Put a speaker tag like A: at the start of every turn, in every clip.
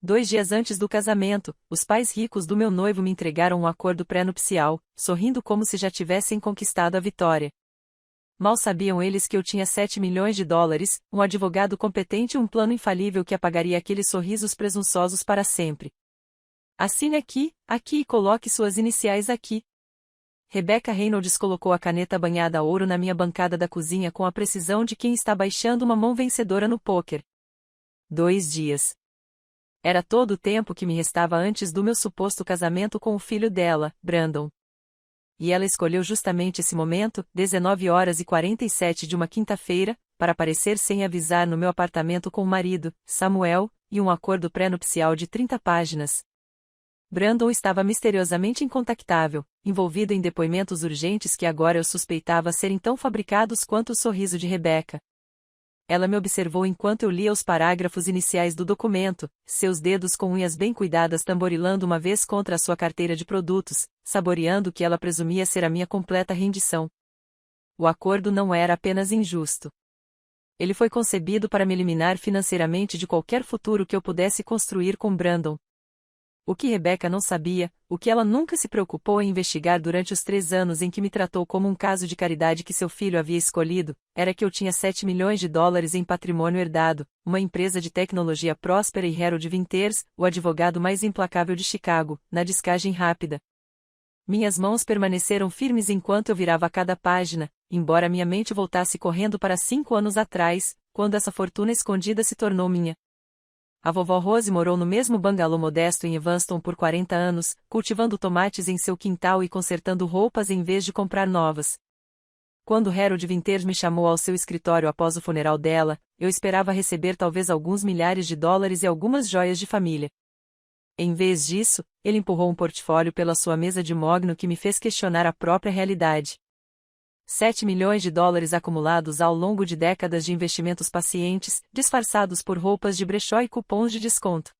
A: 2 dias antes do casamento, os pais ricos do meu noivo me entregaram um acordo pré-nupcial, sorrindo como se já tivessem conquistado a vitória. Mal sabiam eles que eu tinha 7 milhões de dólares, um advogado competente e um plano infalível que apagaria aqueles sorrisos presunçosos para sempre. Assine aqui e coloque suas iniciais aqui. Rebecca Reynolds colocou a caneta banhada a ouro na minha bancada da cozinha com a precisão de quem está baixando uma mão vencedora no pôquer. 2 dias. Era todo o tempo que me restava antes do meu suposto casamento com o filho dela, Brandon. E ela escolheu justamente esse momento, 19h47 de uma quinta-feira, para aparecer sem avisar no meu apartamento com o marido, Samuel, e um acordo pré-nupcial de 30 páginas. Brandon estava misteriosamente incontactável, envolvido em depoimentos urgentes que agora eu suspeitava serem tão fabricados quanto o sorriso de Rebecca. Ela me observou enquanto eu lia os parágrafos iniciais do documento, seus dedos com unhas bem cuidadas tamborilando uma vez contra a sua carteira de produtos, saboreando o que ela presumia ser a minha completa rendição. O acordo não era apenas injusto. Ele foi concebido para me eliminar financeiramente de qualquer futuro que eu pudesse construir com Brandon. O que Rebecca não sabia, o que ela nunca se preocupou em investigar durante os 3 anos em que me tratou como um caso de caridade que seu filho havia escolhido, era que eu tinha 7 milhões de dólares em patrimônio herdado, uma empresa de tecnologia próspera e Harold Winters, o advogado mais implacável de Chicago, na descagem rápida. Minhas mãos permaneceram firmes enquanto eu virava cada página, embora minha mente voltasse correndo para 5 anos atrás, quando essa fortuna escondida se tornou minha. A vovó Rose morou no mesmo bangalô modesto em Evanston por 40 anos, cultivando tomates em seu quintal e consertando roupas em vez de comprar novas. Quando Harold Winters me chamou ao seu escritório após o funeral dela, eu esperava receber talvez alguns milhares de dólares e algumas joias de família. Em vez disso, ele empurrou um portfólio pela sua mesa de mogno que me fez questionar a própria realidade. 7 milhões de dólares acumulados ao longo de décadas de investimentos pacientes, disfarçados por roupas de brechó e cupons de desconto.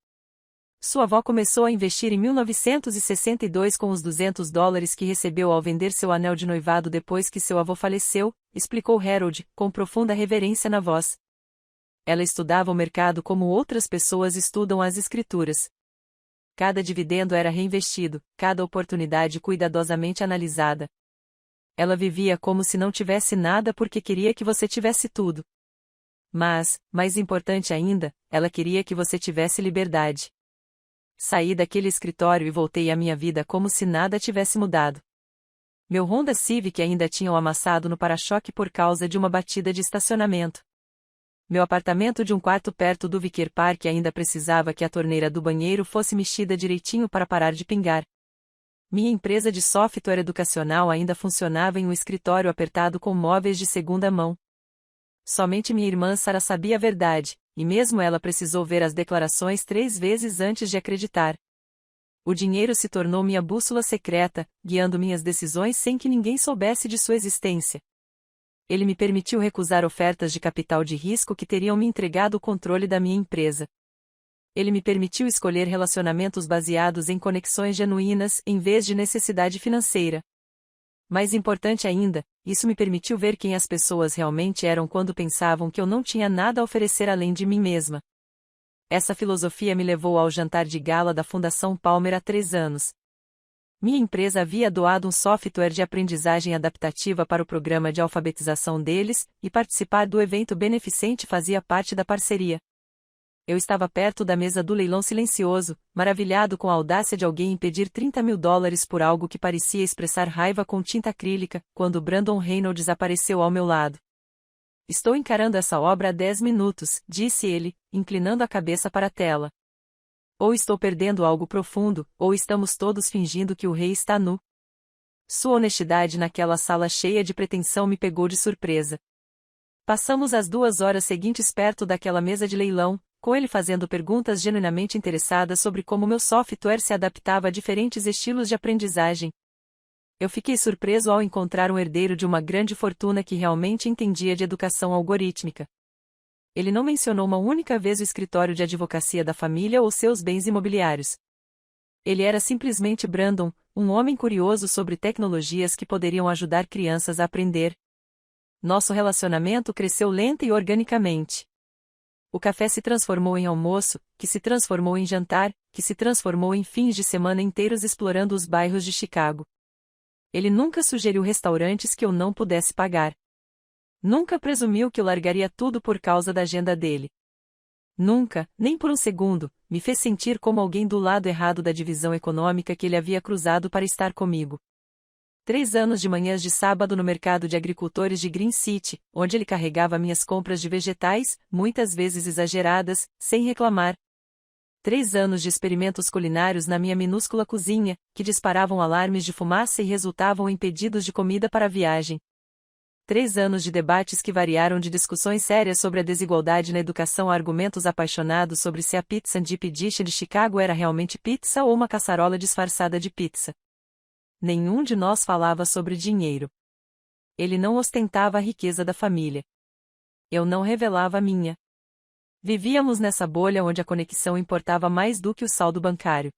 A: Sua avó começou a investir em 1962 com os 200 dólares que recebeu ao vender seu anel de noivado depois que seu avô faleceu, explicou Harold, com profunda reverência na voz. Ela estudava o mercado como outras pessoas estudam as escrituras. Cada dividendo era reinvestido, cada oportunidade cuidadosamente analisada. Ela vivia como se não tivesse nada porque queria que você tivesse tudo. Mas, mais importante ainda, ela queria que você tivesse liberdade. Saí daquele escritório e voltei à minha vida como se nada tivesse mudado. Meu Honda Civic ainda tinha o amassado no para-choque por causa de uma batida de estacionamento. Meu apartamento de um quarto perto do Vicker Park ainda precisava que a torneira do banheiro fosse mexida direitinho para parar de pingar. Minha empresa de software educacional ainda funcionava em um escritório apertado com móveis de segunda mão. Somente minha irmã Sarah sabia a verdade, e mesmo ela precisou ver as declarações 3 vezes antes de acreditar. O dinheiro se tornou minha bússola secreta, guiando minhas decisões sem que ninguém soubesse de sua existência. Ele me permitiu recusar ofertas de capital de risco que teriam me entregado o controle da minha empresa. Ele me permitiu escolher relacionamentos baseados em conexões genuínas, em vez de necessidade financeira. Mais importante ainda, isso me permitiu ver quem as pessoas realmente eram quando pensavam que eu não tinha nada a oferecer além de mim mesma. Essa filosofia me levou ao jantar de gala da Fundação Palmer há 3 anos. Minha empresa havia doado um software de aprendizagem adaptativa para o programa de alfabetização deles, e participar do evento beneficente fazia parte da parceria. Eu estava perto da mesa do leilão silencioso, maravilhado com a audácia de alguém em pedir 30 mil dólares por algo que parecia expressar raiva com tinta acrílica, quando Brandon Reynolds apareceu ao meu lado. Estou encarando essa obra há 10 minutos, disse ele, inclinando a cabeça para a tela. Ou estou perdendo algo profundo, ou estamos todos fingindo que o rei está nu. Sua honestidade naquela sala cheia de pretensão me pegou de surpresa. Passamos as 2 horas seguintes perto daquela mesa de leilão, com ele fazendo perguntas genuinamente interessadas sobre como meu software se adaptava a diferentes estilos de aprendizagem. Eu fiquei surpreso ao encontrar um herdeiro de uma grande fortuna que realmente entendia de educação algorítmica. Ele não mencionou uma única vez o escritório de advocacia da família ou seus bens imobiliários. Ele era simplesmente Brandon, um homem curioso sobre tecnologias que poderiam ajudar crianças a aprender. Nosso relacionamento cresceu lenta e organicamente. O café se transformou em almoço, que se transformou em jantar, que se transformou em fins de semana inteiros explorando os bairros de Chicago. Ele nunca sugeriu restaurantes que eu não pudesse pagar. Nunca presumiu que eu largaria tudo por causa da agenda dele. Nunca, nem por um segundo, me fez sentir como alguém do lado errado da divisão econômica que ele havia cruzado para estar comigo. 3 anos de manhãs de sábado no mercado de agricultores de Green City, onde ele carregava minhas compras de vegetais, muitas vezes exageradas, sem reclamar. 3 anos de experimentos culinários na minha minúscula cozinha, que disparavam alarmes de fumaça e resultavam em pedidos de comida para a viagem. 3 anos de debates que variaram de discussões sérias sobre a desigualdade na educação a argumentos apaixonados sobre se a pizza Deep Dish de Chicago era realmente pizza ou uma caçarola disfarçada de pizza. Nenhum de nós falava sobre dinheiro. Ele não ostentava a riqueza da família. Eu não revelava a minha. Vivíamos nessa bolha onde a conexão importava mais do que o saldo bancário.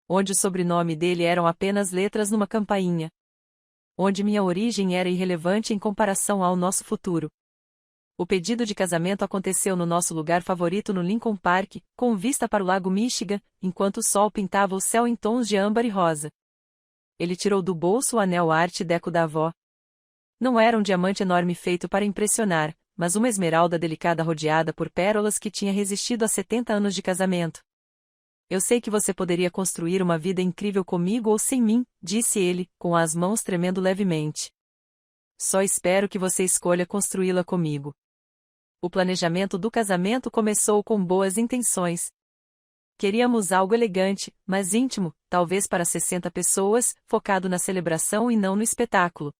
A: Onde o sobrenome dele eram apenas letras numa campainha. Onde minha origem era irrelevante em comparação ao nosso futuro. O pedido de casamento aconteceu no nosso lugar favorito no Lincoln Park, com vista para o Lago Michigan, enquanto o sol pintava o céu em tons de âmbar e rosa. Ele tirou do bolso o anel Art Deco da avó. Não era um diamante enorme feito para impressionar, mas uma esmeralda delicada rodeada por pérolas que tinha resistido a 70 anos de casamento. Eu sei que você poderia construir uma vida incrível comigo ou sem mim, disse ele, com as mãos tremendo levemente. Só espero que você escolha construí-la comigo. O planejamento do casamento começou com boas intenções. Queríamos algo elegante, mas íntimo, talvez para 60 pessoas, focado na celebração e não no espetáculo.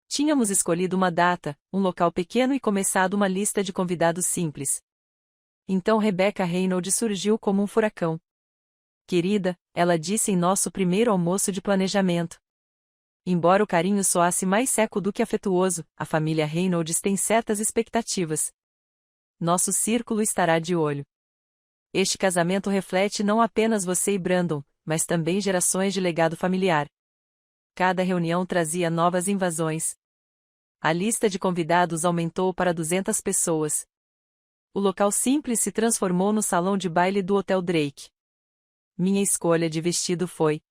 A: Tínhamos escolhido uma data, um local pequeno e começado uma lista de convidados simples. Então Rebecca Reynolds surgiu como um furacão. Querida, ela disse em nosso primeiro almoço de planejamento. Embora o carinho soasse mais seco do que afetuoso, a família Reynolds tem certas expectativas. Nosso círculo estará de olho. Este casamento reflete não apenas você e Brandon, mas também gerações de legado familiar. Cada reunião trazia novas invasões. A lista de convidados aumentou para 200 pessoas. O local simples se transformou no salão de baile do Hotel Drake. Minha escolha de vestido foi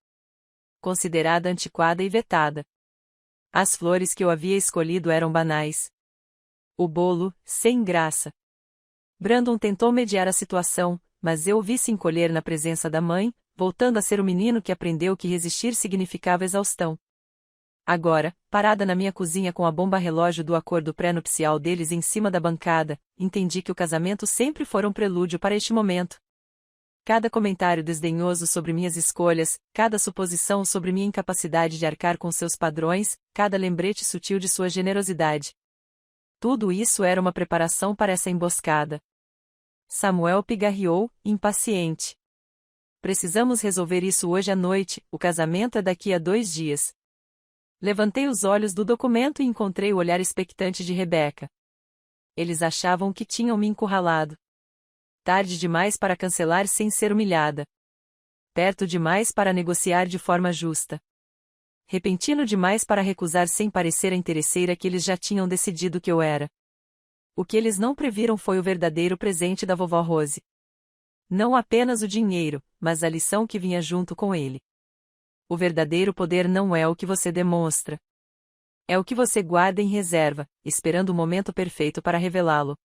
A: considerada antiquada e vetada. As flores que eu havia escolhido eram banais. O bolo, sem graça. Brandon tentou mediar a situação, mas eu o vi se encolher na presença da mãe, voltando a ser o menino que aprendeu que resistir significava exaustão. Agora, parada na minha cozinha com a bomba-relógio do acordo pré-nupcial deles em cima da bancada, entendi que o casamento sempre fora um prelúdio para este momento. Cada comentário desdenhoso sobre minhas escolhas, cada suposição sobre minha incapacidade de arcar com seus padrões, cada lembrete sutil de sua generosidade. Tudo isso era uma preparação para essa emboscada. Samuel pigarreou, impaciente. Precisamos resolver isso hoje à noite, o casamento é daqui a 2 dias. Levantei os olhos do documento e encontrei o olhar expectante de Rebecca. Eles achavam que tinham me encurralado. Tarde demais para cancelar sem ser humilhada. Perto demais para negociar de forma justa. Repentino demais para recusar sem parecer a interesseira que eles já tinham decidido que eu era. O que eles não previram foi o verdadeiro presente da vovó Rose. Não apenas o dinheiro, mas a lição que vinha junto com ele. O verdadeiro poder não é o que você demonstra. É o que você guarda em reserva, esperando o momento perfeito para revelá-lo.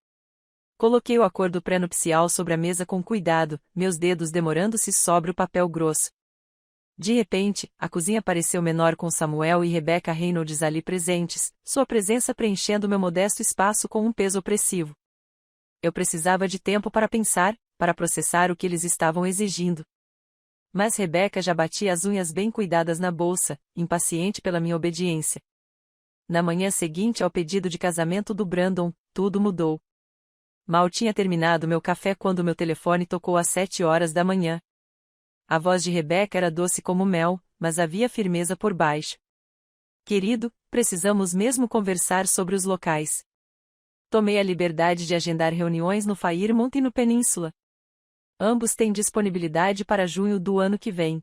A: Coloquei o acordo pré-nupcial sobre a mesa com cuidado, meus dedos demorando-se sobre o papel grosso. De repente, a cozinha pareceu menor com Samuel e Rebecca Reynolds ali presentes, sua presença preenchendo meu modesto espaço com um peso opressivo. Eu precisava de tempo para pensar, para processar o que eles estavam exigindo. Mas Rebecca já batia as unhas bem cuidadas na bolsa, impaciente pela minha obediência. Na manhã seguinte ao pedido de casamento do Brandon, tudo mudou. Mal tinha terminado meu café quando meu telefone tocou às 7 horas da manhã. A voz de Rebecca era doce como mel, mas havia firmeza por baixo. Querido, precisamos mesmo conversar sobre os locais. Tomei a liberdade de agendar reuniões no Fairmont e no Península. Ambos têm disponibilidade para junho do ano que vem.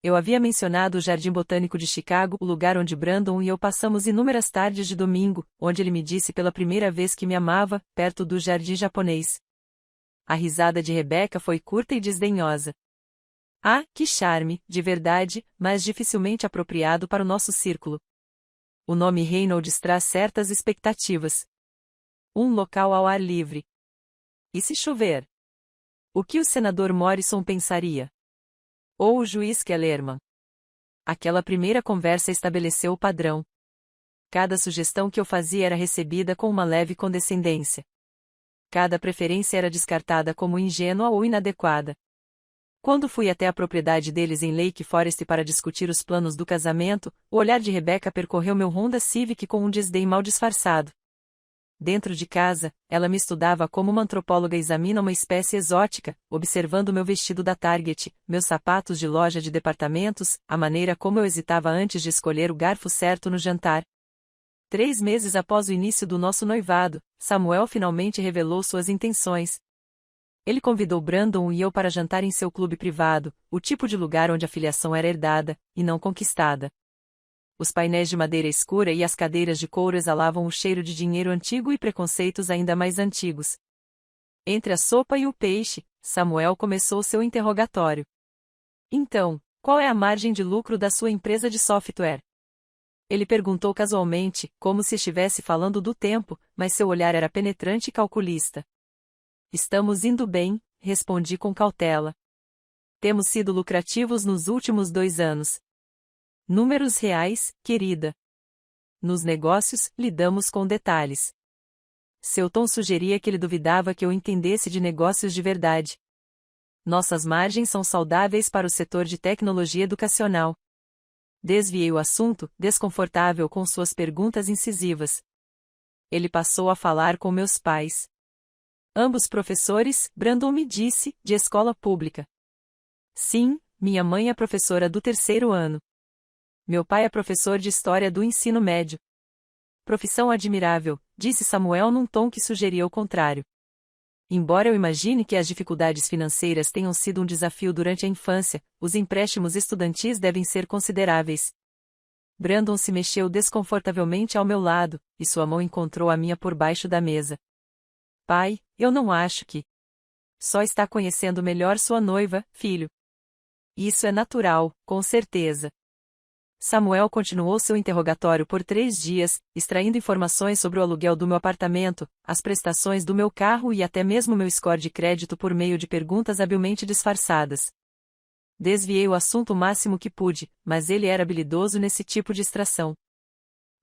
A: Eu havia mencionado o Jardim Botânico de Chicago, o lugar onde Brandon e eu passamos inúmeras tardes de domingo, onde ele me disse pela primeira vez que me amava, perto do jardim japonês. A risada de Rebecca foi curta e desdenhosa. Ah, que charme, de verdade, mas dificilmente apropriado para o nosso círculo. O nome Reynolds traz certas expectativas. Um local ao ar livre. E se chover? O que o senador Morrison pensaria? Ou o juiz Kellerman? Aquela primeira conversa estabeleceu o padrão. Cada sugestão que eu fazia era recebida com uma leve condescendência. Cada preferência era descartada como ingênua ou inadequada. Quando fui até a propriedade deles em Lake Forest para discutir os planos do casamento, o olhar de Rebecca percorreu meu Honda Civic com um desdém mal disfarçado. Dentro de casa, ela me estudava como uma antropóloga examina uma espécie exótica, observando meu vestido da Target, meus sapatos de loja de departamentos, a maneira como eu hesitava antes de escolher o garfo certo no jantar. 3 meses após o início do nosso noivado, Samuel finalmente revelou suas intenções. Ele convidou Brandon e eu para jantar em seu clube privado, o tipo de lugar onde a filiação era herdada, e não conquistada. Os painéis de madeira escura e as cadeiras de couro exalavam o cheiro de dinheiro antigo e preconceitos ainda mais antigos. Entre a sopa e o peixe, Samuel começou seu interrogatório. Então, qual é a margem de lucro da sua empresa de software? Ele perguntou casualmente, como se estivesse falando do tempo, mas seu olhar era penetrante e calculista. Estamos indo bem, respondi com cautela. Temos sido lucrativos nos últimos 2 anos. Números reais, querida. Nos negócios, lidamos com detalhes. Seu tom sugeria que ele duvidava que eu entendesse de negócios de verdade. Nossas margens são saudáveis para o setor de tecnologia educacional. Desviei o assunto, desconfortável com suas perguntas incisivas. Ele passou a falar com meus pais. Ambos professores, Brandon me disse, de escola pública. Sim, minha mãe é professora do 3º ano. Meu pai é professor de História do Ensino Médio. Profissão admirável, disse Samuel num tom que sugeria o contrário. Embora eu imagine que as dificuldades financeiras tenham sido um desafio durante a infância, os empréstimos estudantis devem ser consideráveis. Brandon se mexeu desconfortavelmente ao meu lado, e sua mão encontrou a minha por baixo da mesa. Pai, eu não acho que. Só está conhecendo melhor sua noiva, filho. Isso é natural, com certeza. Samuel continuou seu interrogatório por 3 dias, extraindo informações sobre o aluguel do meu apartamento, as prestações do meu carro e até mesmo meu score de crédito por meio de perguntas habilmente disfarçadas. Desviei o assunto o máximo que pude, mas ele era habilidoso nesse tipo de extração.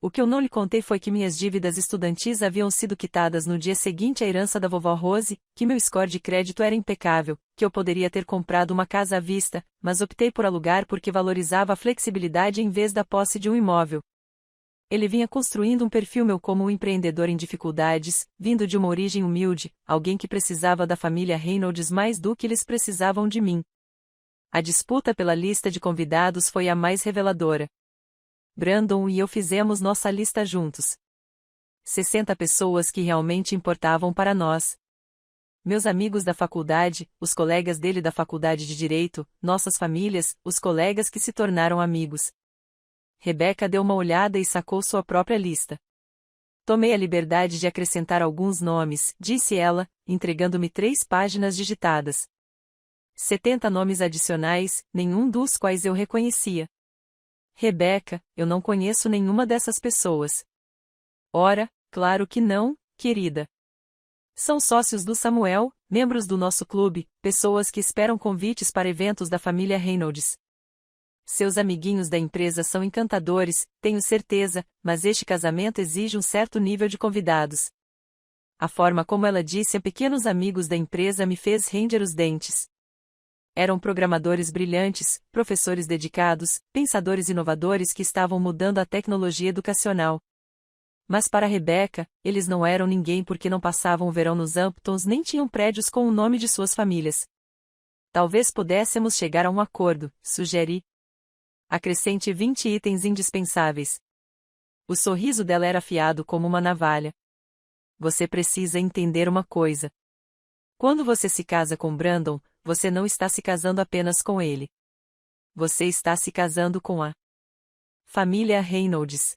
A: O que eu não lhe contei foi que minhas dívidas estudantis haviam sido quitadas no dia seguinte à herança da vovó Rose, que meu score de crédito era impecável, que eu poderia ter comprado uma casa à vista, mas optei por alugar porque valorizava a flexibilidade em vez da posse de um imóvel. Ele vinha construindo um perfil meu como um empreendedor em dificuldades, vindo de uma origem humilde, alguém que precisava da família Reynolds mais do que eles precisavam de mim. A disputa pela lista de convidados foi a mais reveladora. Brandon e eu fizemos nossa lista juntos. 60 pessoas que realmente importavam para nós. Meus amigos da faculdade, os colegas dele da faculdade de Direito, nossas famílias, os colegas que se tornaram amigos. Rebecca deu uma olhada e sacou sua própria lista. Tomei a liberdade de acrescentar alguns nomes, disse ela, entregando-me 3 páginas digitadas. 70 nomes adicionais, nenhum dos quais eu reconhecia. Rebecca, eu não conheço nenhuma dessas pessoas. Ora, claro que não, querida. São sócios do Samuel, membros do nosso clube, pessoas que esperam convites para eventos da família Reynolds. Seus amiguinhos da empresa são encantadores, tenho certeza, mas este casamento exige um certo nível de convidados. A forma como ela disse a pequenos amigos da empresa me fez ranger os dentes. Eram programadores brilhantes, professores dedicados, pensadores inovadores que estavam mudando a tecnologia educacional. Mas para Rebecca, eles não eram ninguém porque não passavam o verão nos Hamptons nem tinham prédios com o nome de suas famílias. Talvez pudéssemos chegar a um acordo, sugeri. Acrescente 20 itens indispensáveis. O sorriso dela era afiado como uma navalha. Você precisa entender uma coisa. Quando você se casa com Brandon, você não está se casando apenas com ele. Você está se casando com a família Reynolds.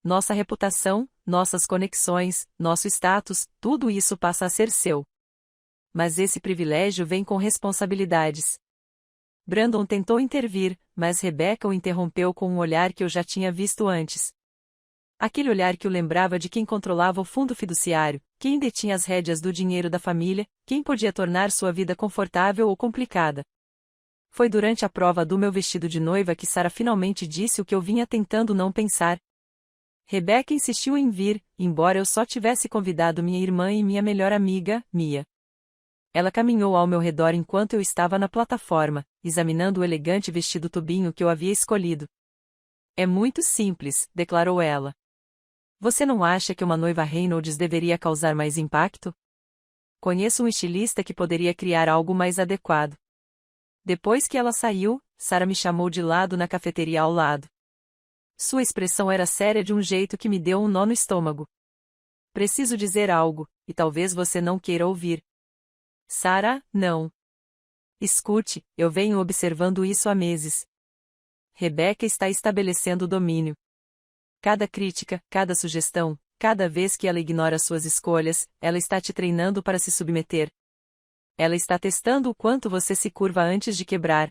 A: Nossa reputação, nossas conexões, nosso status, tudo isso passa a ser seu. Mas esse privilégio vem com responsabilidades. Brandon tentou intervir, mas Rebecca o interrompeu com um olhar que eu já tinha visto antes. Aquele olhar que o lembrava de quem controlava o fundo fiduciário, quem detinha as rédeas do dinheiro da família, quem podia tornar sua vida confortável ou complicada. Foi durante a prova do meu vestido de noiva que Sarah finalmente disse o que eu vinha tentando não pensar. Rebecca insistiu em vir, embora eu só tivesse convidado minha irmã e minha melhor amiga, Mia. Ela caminhou ao meu redor enquanto eu estava na plataforma, examinando o elegante vestido tubinho que eu havia escolhido. É muito simples, declarou ela. Você não acha que uma noiva Reynolds deveria causar mais impacto? Conheço um estilista que poderia criar algo mais adequado. Depois que ela saiu, Sarah me chamou de lado na cafeteria ao lado. Sua expressão era séria de um jeito que me deu um nó no estômago. Preciso dizer algo, e talvez você não queira ouvir. Sarah, não. Escute, eu venho observando isso há meses. Rebecca está estabelecendo domínio. Cada crítica, cada sugestão, cada vez que ela ignora suas escolhas, ela está te treinando para se submeter. Ela está testando o quanto você se curva antes de quebrar.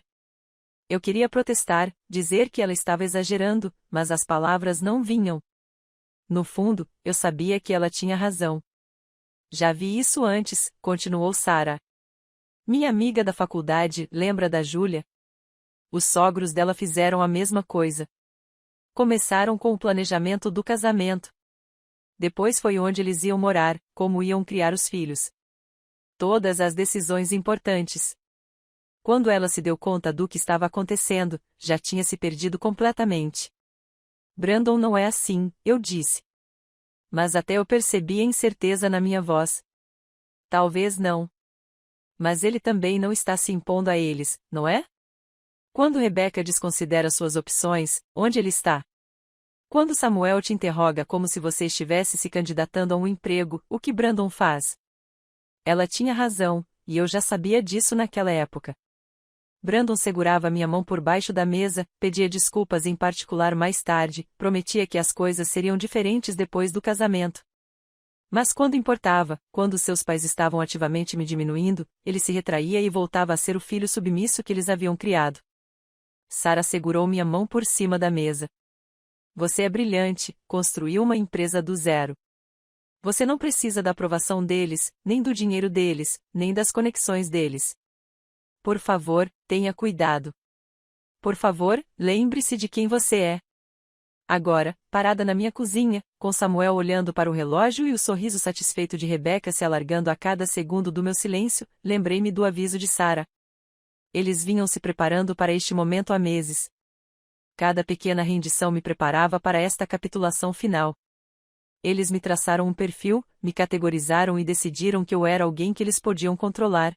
A: Eu queria protestar, dizer que ela estava exagerando, mas as palavras não vinham. No fundo, eu sabia que ela tinha razão. Já vi isso antes, continuou Sarah. Minha amiga da faculdade, lembra da Júlia? Os sogros dela fizeram a mesma coisa. Começaram com o planejamento do casamento. Depois foi onde eles iam morar, como iam criar os filhos. Todas as decisões importantes. Quando ela se deu conta do que estava acontecendo, já tinha se perdido completamente. Brandon não é assim, eu disse. Mas até eu percebi a incerteza na minha voz. Talvez não. Mas ele também não está se impondo a eles, não é? Quando Rebecca desconsidera suas opções, onde ele está? Quando Samuel te interroga como se você estivesse se candidatando a um emprego, o que Brandon faz? Ela tinha razão, e eu já sabia disso naquela época. Brandon segurava minha mão por baixo da mesa, pedia desculpas em particular mais tarde, prometia que as coisas seriam diferentes depois do casamento. Mas quando importava, quando seus pais estavam ativamente me diminuindo, ele se retraía e voltava a ser o filho submisso que eles haviam criado. Sarah segurou minha mão por cima da mesa. Você é brilhante, construiu uma empresa do zero. Você não precisa da aprovação deles, nem do dinheiro deles, nem das conexões deles. Por favor, tenha cuidado. Por favor, lembre-se de quem você é. Agora, parada na minha cozinha, com Samuel olhando para o relógio e o sorriso satisfeito de Rebecca se alargando a cada segundo do meu silêncio, lembrei-me do aviso de Sarah. Eles vinham se preparando para este momento há meses. Cada pequena rendição me preparava para esta capitulação final. Eles me traçaram um perfil, me categorizaram e decidiram que eu era alguém que eles podiam controlar.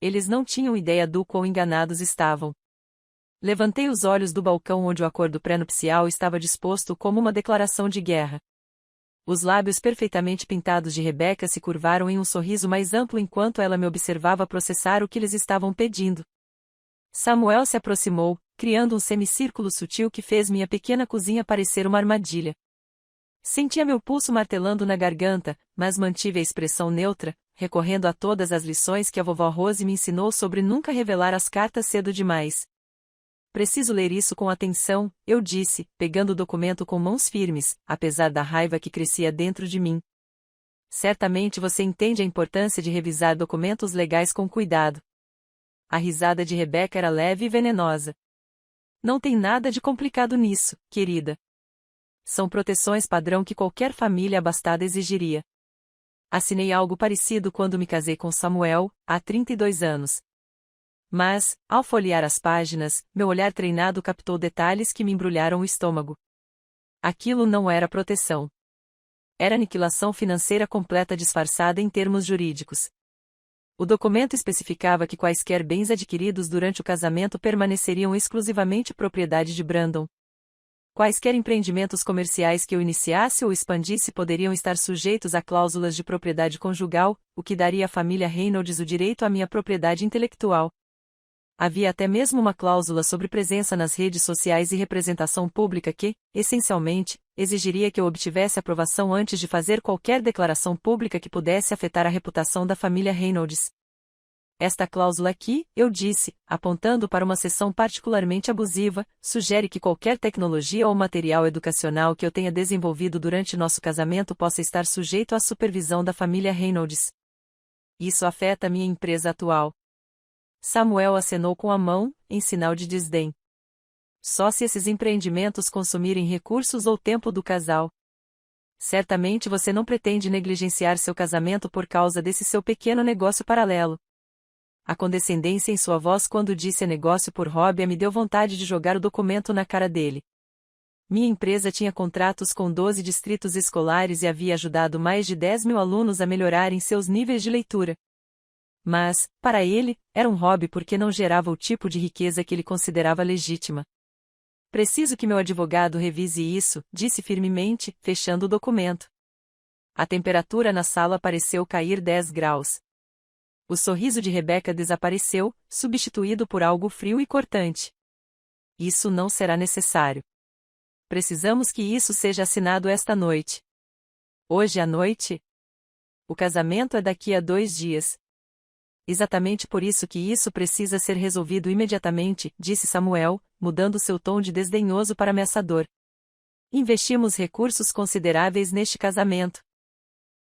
A: Eles não tinham ideia do quão enganados estavam. Levantei os olhos do balcão onde o acordo pré-nupcial estava disposto como uma declaração de guerra. Os lábios perfeitamente pintados de Rebecca se curvaram em um sorriso mais amplo enquanto ela me observava processar o que eles estavam pedindo. Samuel se aproximou, criando um semicírculo sutil que fez minha pequena cozinha parecer uma armadilha. Sentia meu pulso martelando na garganta, mas mantive a expressão neutra, recorrendo a todas as lições que a vovó Rose me ensinou sobre nunca revelar as cartas cedo demais. Preciso ler isso com atenção, eu disse, pegando o documento com mãos firmes, apesar da raiva que crescia dentro de mim. Certamente você entende a importância de revisar documentos legais com cuidado. A risada de Rebecca era leve e venenosa. Não tem nada de complicado nisso, querida. São proteções padrão que qualquer família abastada exigiria. Assinei algo parecido quando me casei com Samuel, há 32 anos. Mas, ao folhear as páginas, meu olhar treinado captou detalhes que me embrulharam o estômago. Aquilo não era proteção. Era aniquilação financeira completa disfarçada em termos jurídicos. O documento especificava que quaisquer bens adquiridos durante o casamento permaneceriam exclusivamente propriedade de Brandon. Quaisquer empreendimentos comerciais que eu iniciasse ou expandisse poderiam estar sujeitos a cláusulas de propriedade conjugal, o que daria à família Reynolds o direito à minha propriedade intelectual. Havia até mesmo uma cláusula sobre presença nas redes sociais e representação pública que, essencialmente, exigiria que eu obtivesse aprovação antes de fazer qualquer declaração pública que pudesse afetar a reputação da família Reynolds. Esta cláusula aqui, eu disse, apontando para uma seção particularmente abusiva, sugere que qualquer tecnologia ou material educacional que eu tenha desenvolvido durante nosso casamento possa estar sujeito à supervisão da família Reynolds. Isso afeta minha empresa atual. Samuel acenou com a mão, em sinal de desdém. Só se esses empreendimentos consumirem recursos ou tempo do casal. Certamente você não pretende negligenciar seu casamento por causa desse seu pequeno negócio paralelo. A condescendência em sua voz quando disse negócio por hobby me deu vontade de jogar o documento na cara dele. Minha empresa tinha contratos com 12 distritos escolares e havia ajudado mais de 10.000 alunos a melhorarem seus níveis de leitura. Mas, para ele, era um hobby porque não gerava o tipo de riqueza que ele considerava legítima. Preciso que meu advogado revise isso, disse firmemente, fechando o documento. A temperatura na sala pareceu cair 10 graus. O sorriso de Rebecca desapareceu, substituído por algo frio e cortante. Isso não será necessário. Precisamos que isso seja assinado esta noite. Hoje à noite? O casamento é daqui a 2 dias. Exatamente por isso que isso precisa ser resolvido imediatamente, disse Samuel, mudando seu tom de desdenhoso para ameaçador. Investimos recursos consideráveis neste casamento.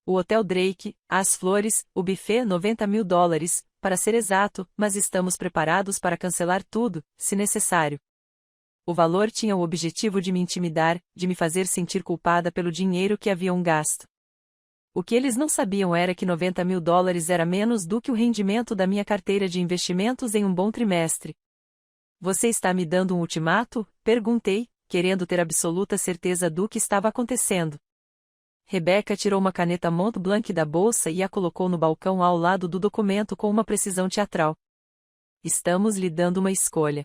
A: O Hotel Drake, as flores, o buffet $90.000, para ser exato, mas estamos preparados para cancelar tudo, se necessário. O valor tinha o objetivo de me intimidar, de me fazer sentir culpada pelo dinheiro que haviam gasto. O que eles não sabiam era que $90.000 era menos do que o rendimento da minha carteira de investimentos em um bom trimestre. Você está me dando um ultimato? Perguntei, querendo ter absoluta certeza do que estava acontecendo. Rebecca tirou uma caneta Mont Blanc da bolsa e a colocou no balcão ao lado do documento com uma precisão teatral. Estamos lhe dando uma escolha.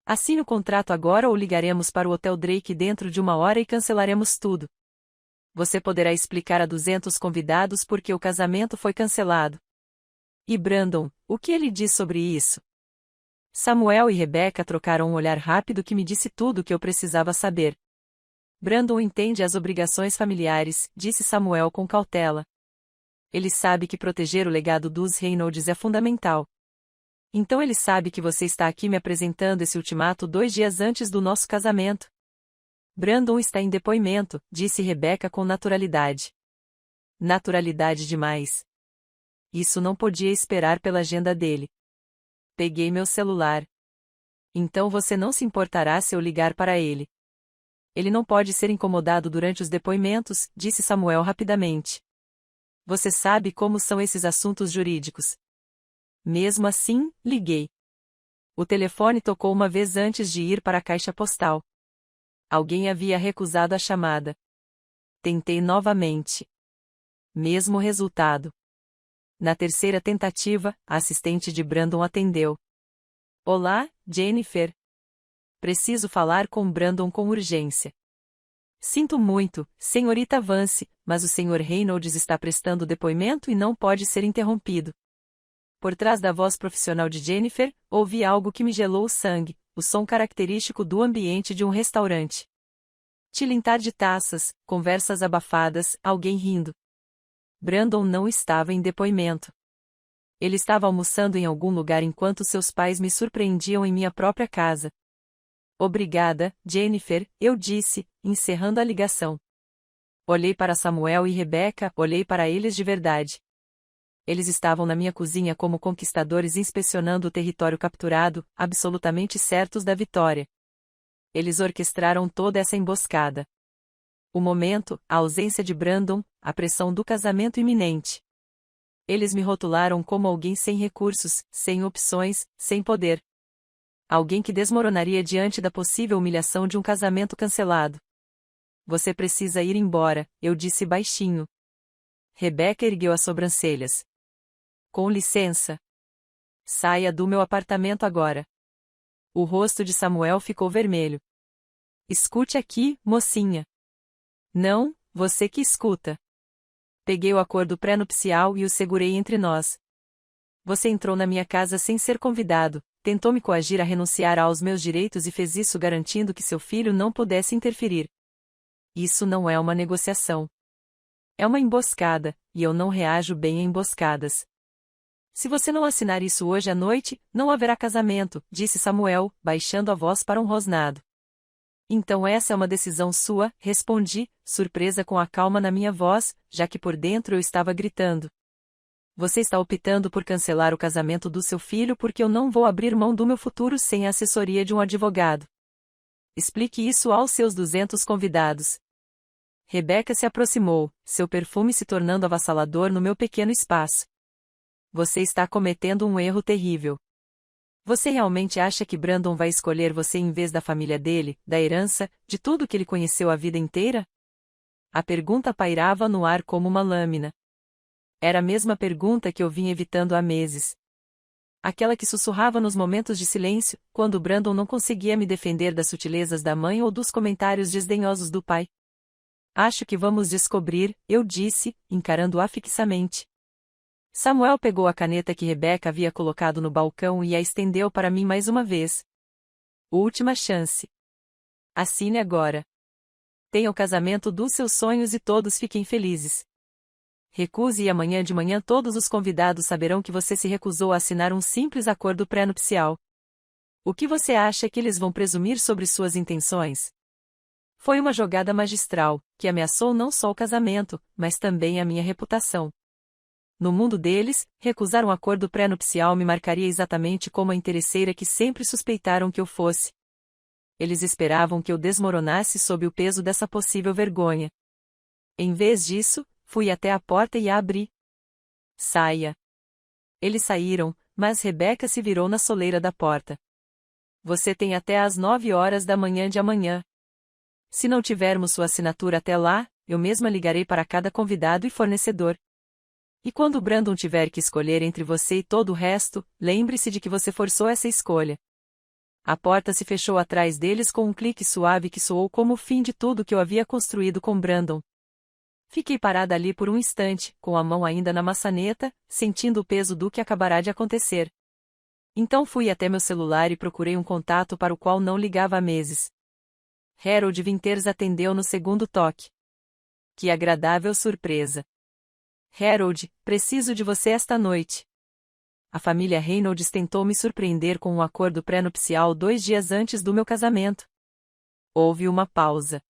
A: Assine o contrato agora ou ligaremos para o Hotel Drake dentro de 1 hora e cancelaremos tudo. Você poderá explicar a 200 convidados por que o casamento foi cancelado. E Brandon, o que ele diz sobre isso? Samuel e Rebecca trocaram um olhar rápido que me disse tudo o que eu precisava saber. Brandon entende as obrigações familiares, disse Samuel com cautela. Ele sabe que proteger o legado dos Reynolds é fundamental. Então ele sabe que você está aqui me apresentando esse ultimato 2 dias antes do nosso casamento. Brandon está em depoimento, disse Rebecca com naturalidade. Naturalidade demais. Isso não podia esperar pela agenda dele. Peguei meu celular. Então você não se importará se eu ligar para ele. Ele não pode ser incomodado durante os depoimentos, disse Samuel rapidamente. Você sabe como são esses assuntos jurídicos. Mesmo assim, liguei. O telefone tocou uma vez antes de ir para a caixa postal. Alguém havia recusado a chamada. Tentei novamente. Mesmo resultado. Na terceira tentativa, a assistente de Brandon atendeu. Olá, Jennifer. Preciso falar com Brandon com urgência. Sinto muito, senhorita Vance, mas o Sr. Reynolds está prestando depoimento e não pode ser interrompido. Por trás da voz profissional de Jennifer, ouvi algo que me gelou o sangue, o som característico do ambiente de um restaurante. Tilintar de taças, conversas abafadas, alguém rindo. Brandon não estava em depoimento. Ele estava almoçando em algum lugar enquanto seus pais me surpreendiam em minha própria casa. Obrigada, Jennifer, eu disse, encerrando a ligação. Olhei para Samuel e Rebecca, olhei para eles de verdade. Eles estavam na minha cozinha como conquistadores inspecionando o território capturado, absolutamente certos da vitória. Eles orquestraram toda essa emboscada. O momento, a ausência de Brandon, a pressão do casamento iminente. Eles me rotularam como alguém sem recursos, sem opções, sem poder. Alguém que desmoronaria diante da possível humilhação de um casamento cancelado. Você precisa ir embora, eu disse baixinho. Rebecca ergueu as sobrancelhas. Com licença. Saia do meu apartamento agora. O rosto de Samuel ficou vermelho. Escute aqui, mocinha. Não, você que escuta. Peguei o acordo pré-nupcial e o segurei entre nós. Você entrou na minha casa sem ser convidado, tentou me coagir a renunciar aos meus direitos e fez isso garantindo que seu filho não pudesse interferir. Isso não é uma negociação. É uma emboscada, e eu não reajo bem a emboscadas. Se você não assinar isso hoje à noite, não haverá casamento, disse Samuel, baixando a voz para um rosnado. Então essa é uma decisão sua, respondi, surpresa com a calma na minha voz, já que por dentro eu estava gritando. Você está optando por cancelar o casamento do seu filho porque eu não vou abrir mão do meu futuro sem a assessoria de um advogado. Explique isso aos seus 200 convidados. Rebeca se aproximou, seu perfume se tornando avassalador no meu pequeno espaço. Você está cometendo um erro terrível. Você realmente acha que Brandon vai escolher você em vez da família dele, da herança, de tudo que ele conheceu a vida inteira? A pergunta pairava no ar como uma lâmina. Era a mesma pergunta que eu vinha evitando há meses. Aquela que sussurrava nos momentos de silêncio, quando Brandon não conseguia me defender das sutilezas da mãe ou dos comentários desdenhosos do pai. Acho que vamos descobrir, eu disse, encarando-a fixamente. Samuel pegou a caneta que Rebeca havia colocado no balcão e a estendeu para mim mais uma vez. Última chance. Assine agora. Tenha o casamento dos seus sonhos e todos fiquem felizes. Recuse e amanhã de manhã todos os convidados saberão que você se recusou a assinar um simples acordo pré-nupcial. O que você acha que eles vão presumir sobre suas intenções? Foi uma jogada magistral, que ameaçou não só o casamento, mas também a minha reputação. No mundo deles, recusar um acordo pré-nupcial me marcaria exatamente como a interesseira que sempre suspeitaram que eu fosse. Eles esperavam que eu desmoronasse sob o peso dessa possível vergonha. Em vez disso, fui até a porta e a abri. Saia. Eles saíram, mas Rebeca se virou na soleira da porta. Você tem até às 9 horas da manhã de amanhã. Se não tivermos sua assinatura até lá, eu mesma ligarei para cada convidado e fornecedor. E quando Brandon tiver que escolher entre você e todo o resto, lembre-se de que você forçou essa escolha. A porta se fechou atrás deles com um clique suave que soou como o fim de tudo que eu havia construído com Brandon. Fiquei parada ali por um instante, com a mão ainda na maçaneta, sentindo o peso do que acabará de acontecer. Então fui até meu celular e procurei um contato para o qual não ligava há meses. Harold Winters atendeu no segundo toque. Que agradável surpresa! Harold, preciso de você esta noite. A família Reynolds tentou me surpreender com um acordo pré-nupcial 2 dias antes do meu casamento. Houve uma pausa.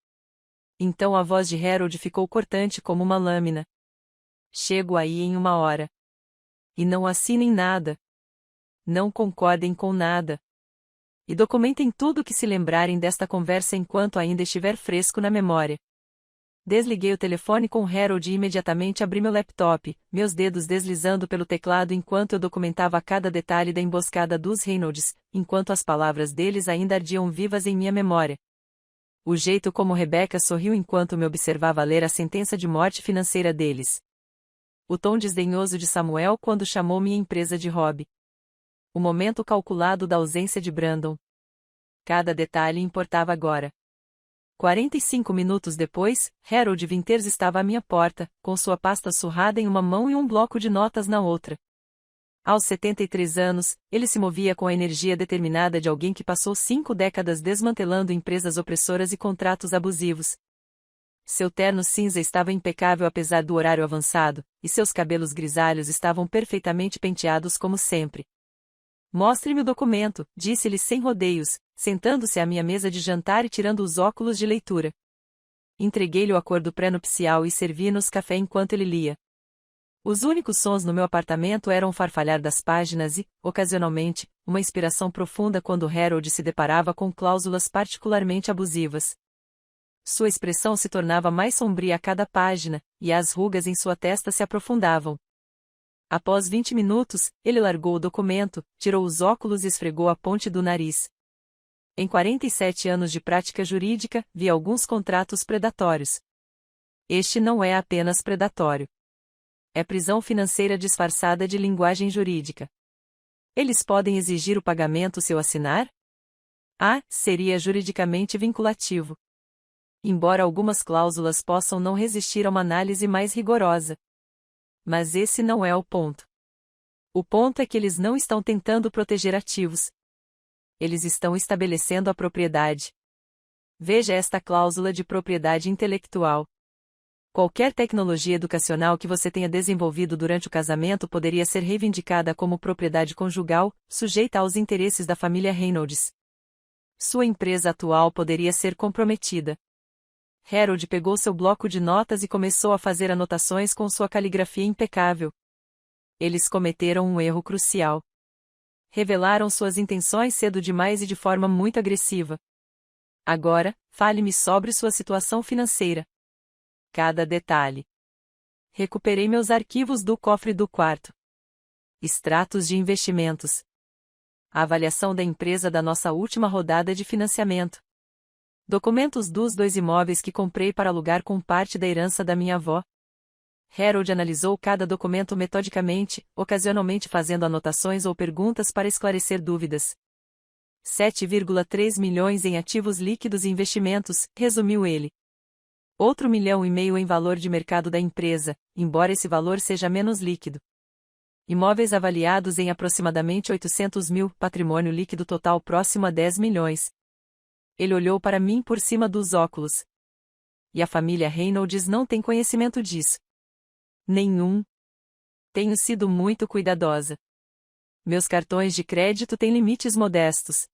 A: Então a voz de Harold ficou cortante como uma lâmina. Chego aí em 1 hora. E não assinem nada. Não concordem com nada. E documentem tudo o que se lembrarem desta conversa enquanto ainda estiver fresco na memória. Desliguei o telefone com Harold e imediatamente abri meu laptop, meus dedos deslizando pelo teclado enquanto eu documentava cada detalhe da emboscada dos Reynolds, enquanto as palavras deles ainda ardiam vivas em minha memória. O jeito como Rebecca sorriu enquanto me observava ler a sentença de morte financeira deles. O tom desdenhoso de Samuel quando chamou minha empresa de hobby. O momento calculado da ausência de Brandon. Cada detalhe importava agora. 45 minutos depois, Harold Winters estava à minha porta, com sua pasta surrada em uma mão e um bloco de notas na outra. Aos 73 anos, ele se movia com a energia determinada de alguém que passou 5 décadas desmantelando empresas opressoras e contratos abusivos. Seu terno cinza estava impecável apesar do horário avançado, e seus cabelos grisalhos estavam perfeitamente penteados como sempre. Mostre-me o documento, disse-lhe sem rodeios, sentando-se à minha mesa de jantar e tirando os óculos de leitura. Entreguei-lhe o acordo pré-nupcial e servi-nos café enquanto ele lia. Os únicos sons no meu apartamento eram o farfalhar das páginas e, ocasionalmente, uma inspiração profunda quando Harold se deparava com cláusulas particularmente abusivas. Sua expressão se tornava mais sombria a cada página, e as rugas em sua testa se aprofundavam. Após 20 minutos, ele largou o documento, tirou os óculos e esfregou a ponte do nariz. Em 47 anos de prática jurídica, vi alguns contratos predatórios. Este não é apenas predatório. É prisão financeira disfarçada de linguagem jurídica. Eles podem exigir o pagamento se eu assinar? Seria juridicamente vinculativo. Embora algumas cláusulas possam não resistir a uma análise mais rigorosa. Mas esse não é o ponto. O ponto é que eles não estão tentando proteger ativos. Eles estão estabelecendo a propriedade. Veja esta cláusula de propriedade intelectual. Qualquer tecnologia educacional que você tenha desenvolvido durante o casamento poderia ser reivindicada como propriedade conjugal, sujeita aos interesses da família Reynolds. Sua empresa atual poderia ser comprometida. Harold pegou seu bloco de notas e começou a fazer anotações com sua caligrafia impecável. Eles cometeram um erro crucial. Revelaram suas intenções cedo demais e de forma muito agressiva. Agora, fale-me sobre sua situação financeira. Cada detalhe. Recuperei meus arquivos do cofre do quarto. Extratos de investimentos. A avaliação da empresa da nossa última rodada de financiamento. Documentos dos 2 imóveis que comprei para alugar com parte da herança da minha avó. Harold analisou cada documento metodicamente, ocasionalmente fazendo anotações ou perguntas para esclarecer dúvidas. 7,3 milhões em ativos líquidos e investimentos, resumiu ele. Outro 1,5 milhão em valor de mercado da empresa, embora esse valor seja menos líquido. Imóveis avaliados em aproximadamente 800 mil, patrimônio líquido total próximo a 10 milhões. Ele olhou para mim por cima dos óculos. E a família Reynolds não tem conhecimento disso. Nenhum. Tenho sido muito cuidadosa. Meus cartões de crédito têm limites modestos.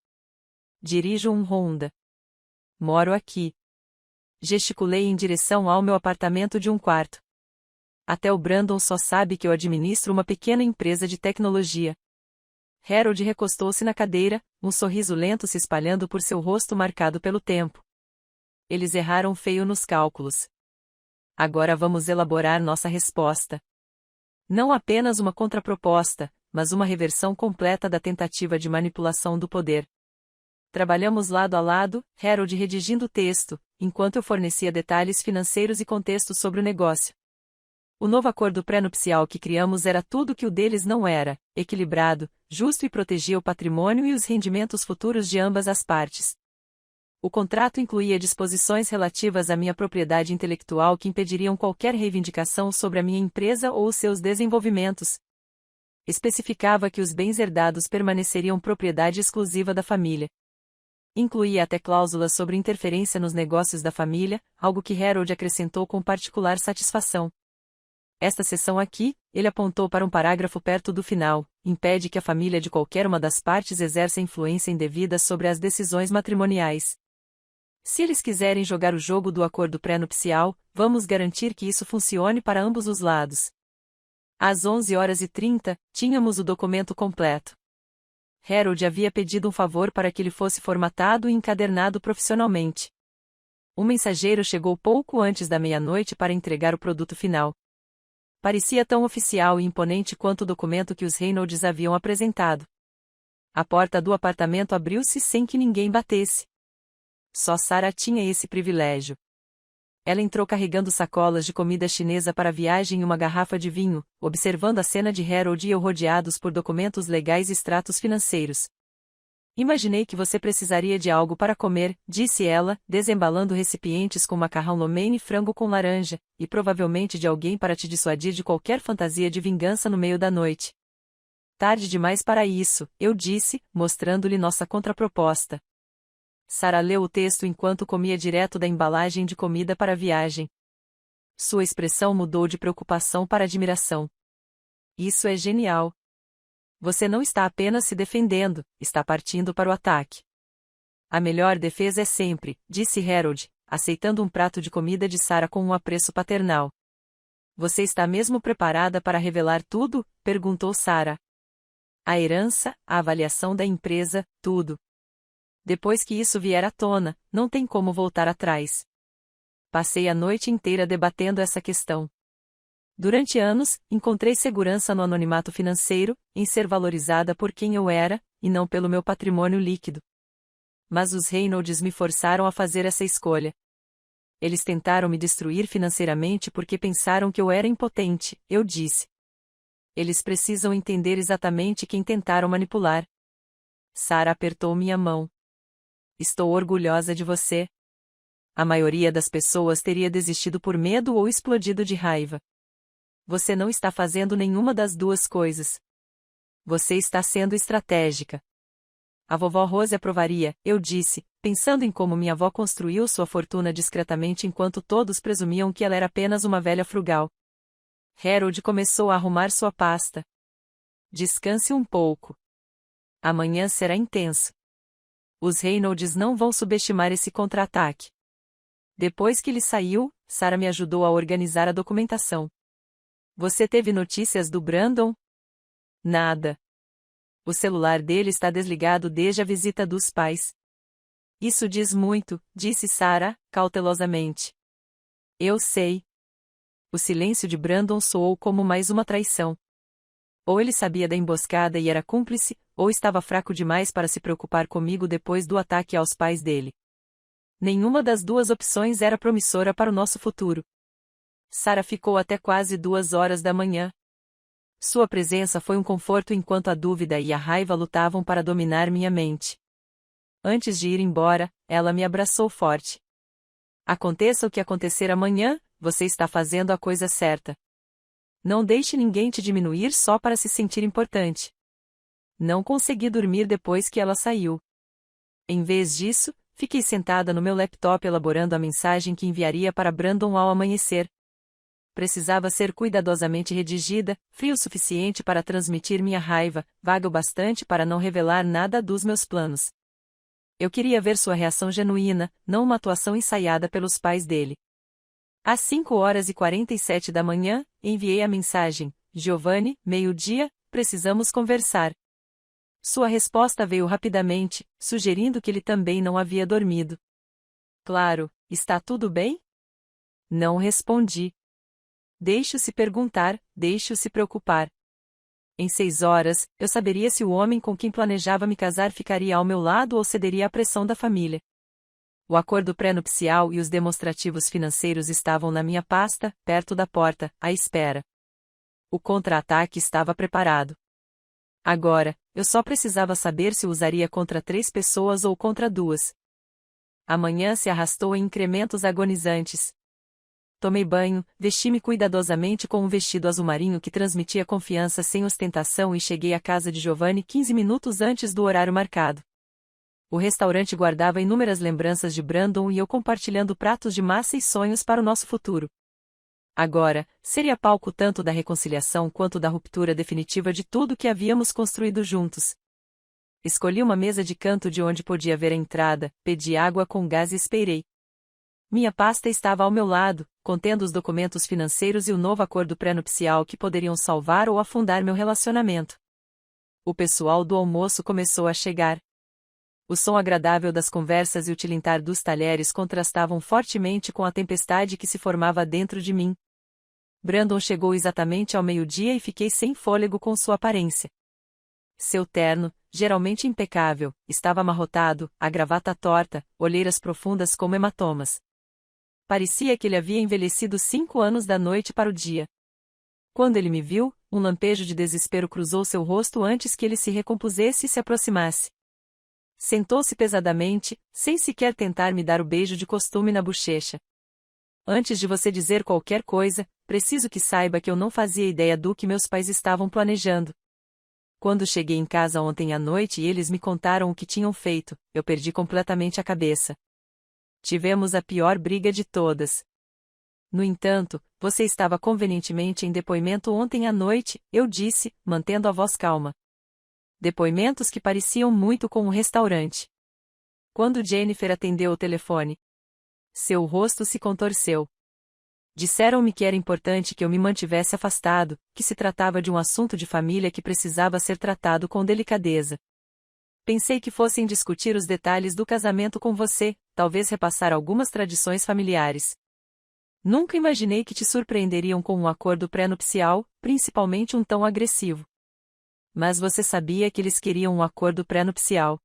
A: Dirijo um Honda. Moro aqui. Gesticulei em direção ao meu apartamento de 1 quarto. Até o Brandon só sabe que eu administro uma pequena empresa de tecnologia. Harold recostou-se na cadeira, um sorriso lento se espalhando por seu rosto marcado pelo tempo. Eles erraram feio nos cálculos. Agora vamos elaborar nossa resposta. Não apenas uma contraproposta, mas uma reversão completa da tentativa de manipulação do poder. Trabalhamos lado a lado, Harold redigindo o texto, enquanto eu fornecia detalhes financeiros e contextos sobre o negócio. O novo acordo pré-nupcial que criamos era tudo que o deles não era, equilibrado, justo e protegia o patrimônio e os rendimentos futuros de ambas as partes. O contrato incluía disposições relativas à minha propriedade intelectual que impediriam qualquer reivindicação sobre a minha empresa ou seus desenvolvimentos. Especificava que os bens herdados permaneceriam propriedade exclusiva da família. Incluía até cláusulas sobre interferência nos negócios da família, algo que Harold acrescentou com particular satisfação. Esta seção aqui, ele apontou para um parágrafo perto do final, impede que a família de qualquer uma das partes exerça influência indevida sobre as decisões matrimoniais. Se eles quiserem jogar o jogo do acordo pré-nupcial, vamos garantir que isso funcione para ambos os lados. Às 11h30, tínhamos o documento completo. Harold havia pedido um favor para que ele fosse formatado e encadernado profissionalmente. Um mensageiro chegou pouco antes da meia-noite para entregar o produto final. Parecia tão oficial e imponente quanto o documento que os Reynolds haviam apresentado. A porta do apartamento abriu-se sem que ninguém batesse. Só Sarah tinha esse privilégio. Ela entrou carregando sacolas de comida chinesa para a viagem e uma garrafa de vinho, observando a cena de Harold e eu rodeados por documentos legais e extratos financeiros. Imaginei que você precisaria de algo para comer, disse ela, desembalando recipientes com macarrão lo mein e frango com laranja, e provavelmente de alguém para te dissuadir de qualquer fantasia de vingança no meio da noite. Tarde demais para isso, eu disse, mostrando-lhe nossa contraproposta. Sarah leu o texto enquanto comia direto da embalagem de comida para a viagem. Sua expressão mudou de preocupação para admiração. Isso é genial. Você não está apenas se defendendo, está partindo para o ataque. A melhor defesa é sempre, disse Harold, aceitando um prato de comida de Sarah com um apreço paternal. Você está mesmo preparada para revelar tudo? Perguntou Sarah. A herança, a avaliação da empresa, tudo. Depois que isso vier à tona, não tem como voltar atrás. Passei a noite inteira debatendo essa questão. Durante anos, encontrei segurança no anonimato financeiro, em ser valorizada por quem eu era, e não pelo meu patrimônio líquido. Mas os Reynolds me forçaram a fazer essa escolha. Eles tentaram me destruir financeiramente porque pensaram que eu era impotente, eu disse. Eles precisam entender exatamente quem tentaram manipular. Sarah apertou minha mão. Estou orgulhosa de você. A maioria das pessoas teria desistido por medo ou explodido de raiva. Você não está fazendo nenhuma das duas coisas. Você está sendo estratégica. A vovó Rose aprovaria, eu disse, pensando em como minha avó construiu sua fortuna discretamente enquanto todos presumiam que ela era apenas uma velha frugal. Harold começou a arrumar sua pasta. Descanse um pouco. Amanhã será intenso. Os Reynolds não vão subestimar esse contra-ataque. Depois que ele saiu, Sarah me ajudou a organizar a documentação. Você teve notícias do Brandon? Nada. O celular dele está desligado desde a visita dos pais. Isso diz muito, disse Sarah, cautelosamente. Eu sei. O silêncio de Brandon soou como mais uma traição. Ou ele sabia da emboscada e era cúmplice, ou estava fraco demais para se preocupar comigo depois do ataque aos pais dele. Nenhuma das duas opções era promissora para o nosso futuro. Sarah ficou até quase 2 horas da manhã. Sua presença foi um conforto enquanto a dúvida e a raiva lutavam para dominar minha mente. Antes de ir embora, ela me abraçou forte. Aconteça o que acontecer amanhã, você está fazendo a coisa certa. Não deixe ninguém te diminuir só para se sentir importante. Não consegui dormir depois que ela saiu. Em vez disso, fiquei sentada no meu laptop elaborando a mensagem que enviaria para Brandon ao amanhecer. Precisava ser cuidadosamente redigida, fria o suficiente para transmitir minha raiva, vaga o bastante para não revelar nada dos meus planos. Eu queria ver sua reação genuína, não uma atuação ensaiada pelos pais dele. Às 5h47 da manhã, enviei a mensagem: Giovanni, meio-dia, precisamos conversar. Sua resposta veio rapidamente, sugerindo que ele também não havia dormido. Claro, está tudo bem? Não respondi. Deixe-o-se perguntar, deixe-o se preocupar. Em 6 horas, eu saberia se o homem com quem planejava me casar ficaria ao meu lado ou cederia à pressão da família. O acordo pré-nupcial e os demonstrativos financeiros estavam na minha pasta, perto da porta, à espera. O contra-ataque estava preparado. Agora, eu só precisava saber se o usaria contra 3 pessoas ou contra 2. A manhã se arrastou em incrementos agonizantes. Tomei banho, vesti-me cuidadosamente com um vestido azul marinho que transmitia confiança sem ostentação e cheguei à casa de Giovanni 15 minutos antes do horário marcado. O restaurante guardava inúmeras lembranças de Brandon e eu compartilhando pratos de massa e sonhos para o nosso futuro. Agora, seria palco tanto da reconciliação quanto da ruptura definitiva de tudo que havíamos construído juntos. Escolhi uma mesa de canto de onde podia ver a entrada, pedi água com gás e esperei. Minha pasta estava ao meu lado, contendo os documentos financeiros e o novo acordo pré-nupcial que poderiam salvar ou afundar meu relacionamento. O pessoal do almoço começou a chegar. O som agradável das conversas e o tilintar dos talheres contrastavam fortemente com a tempestade que se formava dentro de mim. Brandon chegou exatamente ao meio-dia e fiquei sem fôlego com sua aparência. Seu terno, geralmente impecável, estava amarrotado, a gravata torta, olheiras profundas como hematomas. Parecia que ele havia envelhecido 5 anos da noite para o dia. Quando ele me viu, um lampejo de desespero cruzou seu rosto antes que ele se recompusesse e se aproximasse. Sentou-se pesadamente, sem sequer tentar me dar o beijo de costume na bochecha. Antes de você dizer qualquer coisa, preciso que saiba que eu não fazia ideia do que meus pais estavam planejando. Quando cheguei em casa ontem à noite e eles me contaram o que tinham feito, eu perdi completamente a cabeça. Tivemos a pior briga de todas. No entanto, você estava convenientemente em depoimento ontem à noite, eu disse, mantendo a voz calma. Depoimentos que pareciam muito com um restaurante. Quando Jennifer atendeu o telefone, seu rosto se contorceu. Disseram-me que era importante que eu me mantivesse afastado, que se tratava de um assunto de família que precisava ser tratado com delicadeza. Pensei que fossem discutir os detalhes do casamento com você, talvez repassar algumas tradições familiares. Nunca imaginei que te surpreenderiam com um acordo pré-nupcial, principalmente um tão agressivo. Mas você sabia que eles queriam um acordo pré-nupcial?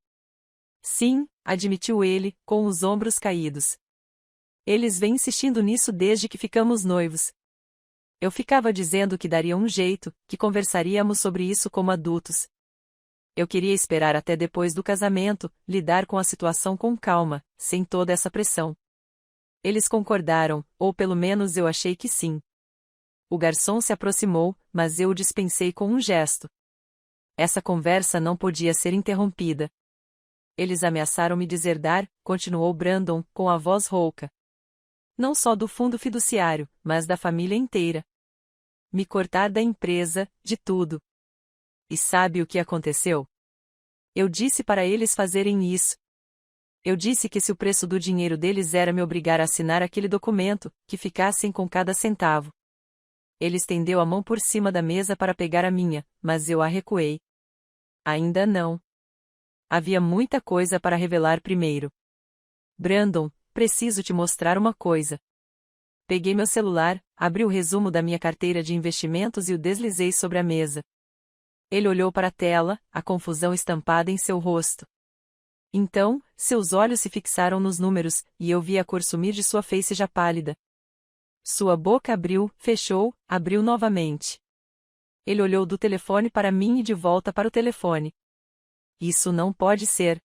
A: Sim, admitiu ele, com os ombros caídos. Eles vêm insistindo nisso desde que ficamos noivos. Eu ficava dizendo que daria um jeito, que conversaríamos sobre isso como adultos. Eu queria esperar até depois do casamento, lidar com a situação com calma, sem toda essa pressão. Eles concordaram, ou pelo menos eu achei que sim. O garçom se aproximou, mas eu o dispensei com um gesto. Essa conversa não podia ser interrompida. Eles ameaçaram me deserdar, continuou Brandon, com a voz rouca. Não só do fundo fiduciário, mas da família inteira. Me cortar da empresa, de tudo. E sabe o que aconteceu? Eu disse para eles fazerem isso. Eu disse que se o preço do dinheiro deles era me obrigar a assinar aquele documento, que ficassem com cada centavo. Ele estendeu a mão por cima da mesa para pegar a minha, mas eu a recuei. Ainda não. Havia muita coisa para revelar primeiro. Brandon, preciso te mostrar uma coisa. Peguei meu celular, abri o resumo da minha carteira de investimentos e o deslizei sobre a mesa. Ele olhou para a tela, a confusão estampada em seu rosto. Então, seus olhos se fixaram nos números, e eu vi a cor sumir de sua face já pálida. Sua boca abriu, fechou, abriu novamente. Ele olhou do telefone para mim e de volta para o telefone. Isso não pode ser.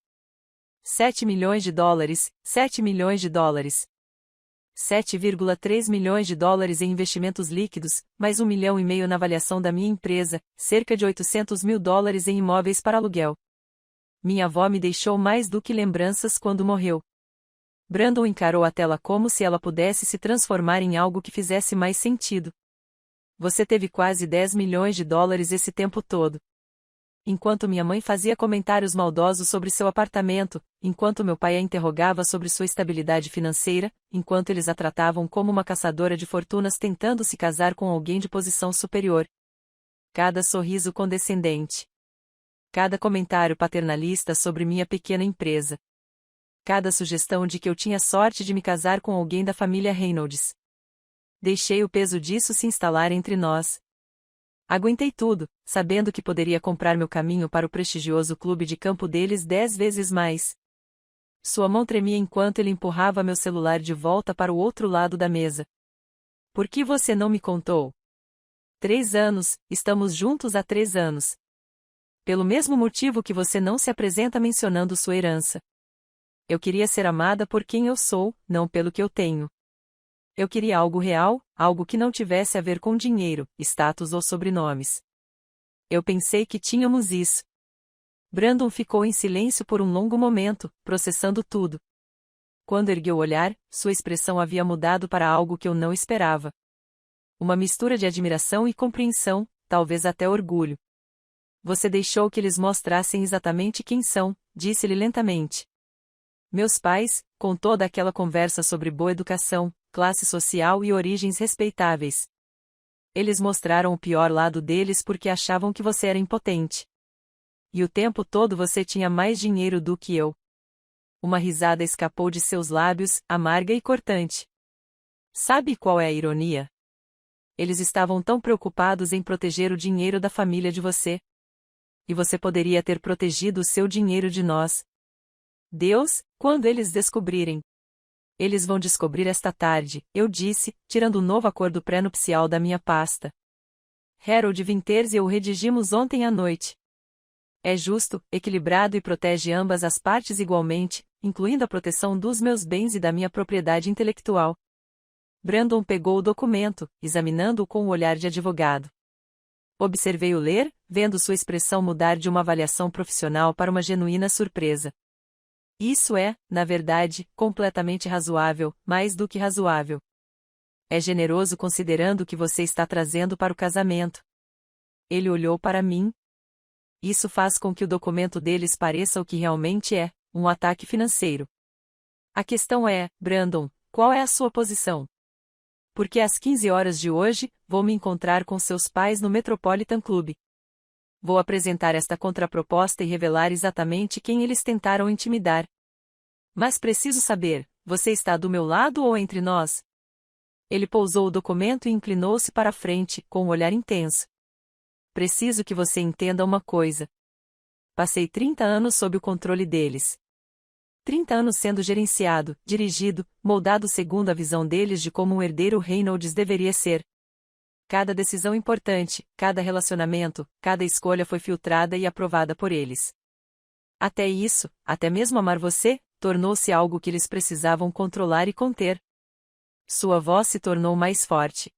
A: 7 milhões de dólares, 7 milhões de dólares. 7,3 milhões de dólares em investimentos líquidos, mais 1,5 milhão na avaliação da minha empresa, cerca de 800 mil dólares em imóveis para aluguel. Minha avó me deixou mais do que lembranças quando morreu. Brandon encarou a tela como se ela pudesse se transformar em algo que fizesse mais sentido. Você teve quase 10 milhões de dólares esse tempo todo. Enquanto minha mãe fazia comentários maldosos sobre seu apartamento, enquanto meu pai a interrogava sobre sua estabilidade financeira, enquanto eles a tratavam como uma caçadora de fortunas tentando se casar com alguém de posição superior. Cada sorriso condescendente. Cada comentário paternalista sobre minha pequena empresa. Cada sugestão de que eu tinha sorte de me casar com alguém da família Reynolds. Deixei o peso disso se instalar entre nós. Aguentei tudo, sabendo que poderia comprar meu caminho para o prestigioso clube de campo deles 10 vezes mais. Sua mão tremia enquanto ele empurrava meu celular de volta para o outro lado da mesa. Por que você não me contou? 3 anos, estamos juntos há 3 anos. Pelo mesmo motivo que você não se apresenta mencionando sua herança. Eu queria ser amada por quem eu sou, não pelo que eu tenho. Eu queria algo real, algo que não tivesse a ver com dinheiro, status ou sobrenomes. Eu pensei que tínhamos isso. Brandon ficou em silêncio por um longo momento, processando tudo. Quando ergueu o olhar, sua expressão havia mudado para algo que eu não esperava. Uma mistura de admiração e compreensão, talvez até orgulho. Você deixou que eles mostrassem exatamente quem são, disse-lhe lentamente. Meus pais, com toda aquela conversa sobre boa educação, classe social e origens respeitáveis. Eles mostraram o pior lado deles porque achavam que você era impotente. E o tempo todo você tinha mais dinheiro do que eu. Uma risada escapou de seus lábios, amarga e cortante. Sabe qual é a ironia? Eles estavam tão preocupados em proteger o dinheiro da família de você. E você poderia ter protegido o seu dinheiro de nós. Deus, quando eles descobrirem. Eles vão descobrir esta tarde, eu disse, tirando o novo acordo pré-nupcial da minha pasta. Harold Winters e eu redigimos ontem à noite. É justo, equilibrado e protege ambas as partes igualmente, incluindo a proteção dos meus bens e da minha propriedade intelectual. Brandon pegou o documento, examinando-o com o olhar de advogado. Observei-o ler, vendo sua expressão mudar de uma avaliação profissional para uma genuína surpresa. Isso é, na verdade, completamente razoável, mais do que razoável. É generoso considerando o que você está trazendo para o casamento. Ele olhou para mim. Isso faz com que o documento deles pareça o que realmente é, um ataque financeiro. A questão é, Brandon, qual é a sua posição? Porque às 15 horas de hoje, vou me encontrar com seus pais no Metropolitan Club. Vou apresentar esta contraproposta e revelar exatamente quem eles tentaram intimidar. Mas preciso saber, você está do meu lado ou entre nós? Ele pousou o documento e inclinou-se para a frente, com um olhar intenso. Preciso que você entenda uma coisa. Passei 30 anos sob o controle deles. 30 anos sendo gerenciado, dirigido, moldado segundo a visão deles de como um herdeiro Reynolds deveria ser. Cada decisão importante, cada relacionamento, cada escolha foi filtrada e aprovada por eles. Até isso, até mesmo amar você, tornou-se algo que eles precisavam controlar e conter. Sua voz se tornou mais forte.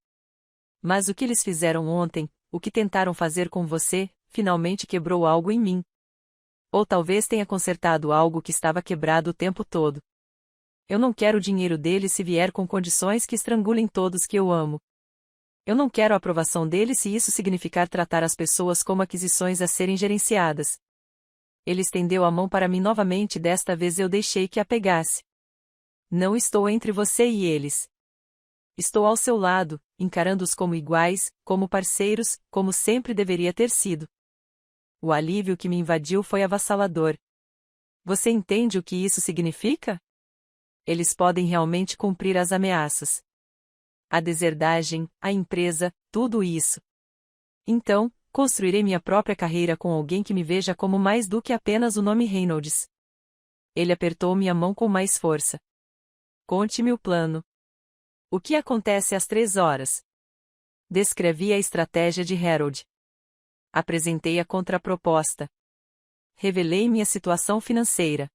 A: Mas o que eles fizeram ontem, o que tentaram fazer com você, finalmente quebrou algo em mim. Ou talvez tenha consertado algo que estava quebrado o tempo todo. Eu não quero o dinheiro dele se vier com condições que estrangulem todos que eu amo. Eu não quero a aprovação dele se isso significar tratar as pessoas como aquisições a serem gerenciadas. Ele estendeu a mão para mim novamente e desta vez eu deixei que a pegasse. Não estou entre você e eles. Estou ao seu lado, encarando-os como iguais, como parceiros, como sempre deveria ter sido. O alívio que me invadiu foi avassalador. Você entende o que isso significa? Eles podem realmente cumprir as ameaças. A deserdagem, a empresa, tudo isso. Então, construirei minha própria carreira com alguém que me veja como mais do que apenas o nome Reynolds. Ele apertou minha mão com mais força. Conte-me o plano. O que acontece às 3 horas? Descrevi a estratégia de Harold. Apresentei a contraproposta. Revelei minha situação financeira.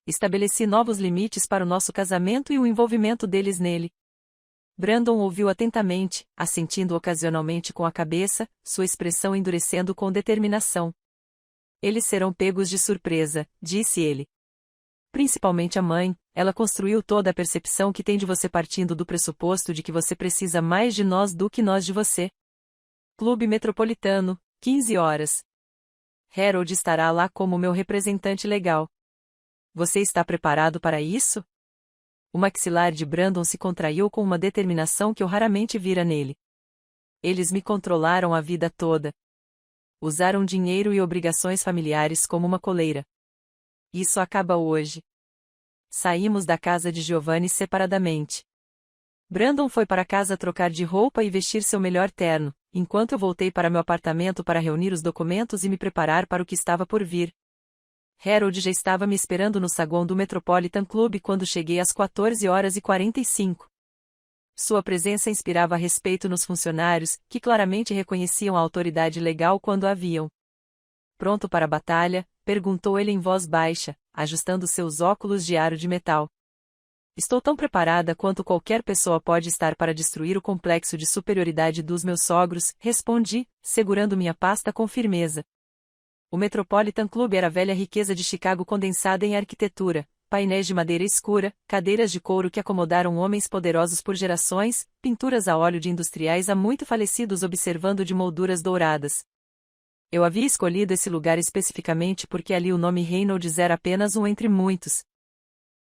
A: Estabeleci novos limites para o nosso casamento e o envolvimento deles nele. Brandon ouviu atentamente, assentindo ocasionalmente com a cabeça, sua expressão endurecendo com determinação. Eles serão pegos de surpresa, disse ele. Principalmente a mãe, ela construiu toda a percepção que tem de você partindo do pressuposto de que você precisa mais de nós do que nós de você. Clube Metropolitano, 15 horas. Harold estará lá como meu representante legal. Você está preparado para isso? O maxilar de Brandon se contraiu com uma determinação que eu raramente vira nele. Eles me controlaram a vida toda. Usaram dinheiro e obrigações familiares como uma coleira. Isso acaba hoje. Saímos da casa de Giovanni separadamente. Brandon foi para casa trocar de roupa e vestir seu melhor terno, enquanto eu voltei para meu apartamento para reunir os documentos e me preparar para o que estava por vir. Harold já estava me esperando no saguão do Metropolitan Club quando cheguei às 14h45. Sua presença inspirava respeito nos funcionários, que claramente reconheciam a autoridade legal quando a viam. Pronto para a batalha? Perguntou ele em voz baixa, ajustando seus óculos de aro de metal. Estou tão preparada quanto qualquer pessoa pode estar para destruir o complexo de superioridade dos meus sogros, respondi, segurando minha pasta com firmeza. O Metropolitan Club era a velha riqueza de Chicago condensada em arquitetura, painéis de madeira escura, cadeiras de couro que acomodaram homens poderosos por gerações, pinturas a óleo de industriais há muito falecidos observando de molduras douradas. Eu havia escolhido esse lugar especificamente porque ali o nome Reynolds era apenas um entre muitos.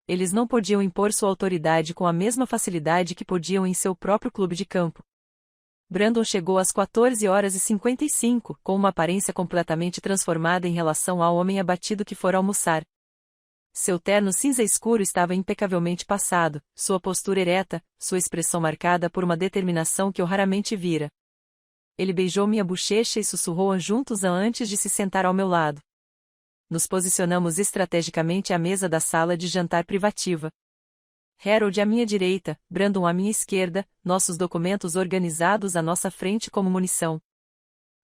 A: Eles não podiam impor sua autoridade com a mesma facilidade que podiam em seu próprio clube de campo. Brandon chegou às 14h55, com uma aparência completamente transformada em relação ao homem abatido que fora almoçar. Seu terno cinza escuro estava impecavelmente passado, sua postura ereta, sua expressão marcada por uma determinação que eu raramente vira. Ele beijou minha bochecha e sussurrou juntos antes de se sentar ao meu lado. Nos posicionamos estrategicamente à mesa da sala de jantar privativa. Harold à minha direita, Brandon à minha esquerda, nossos documentos organizados à nossa frente como munição.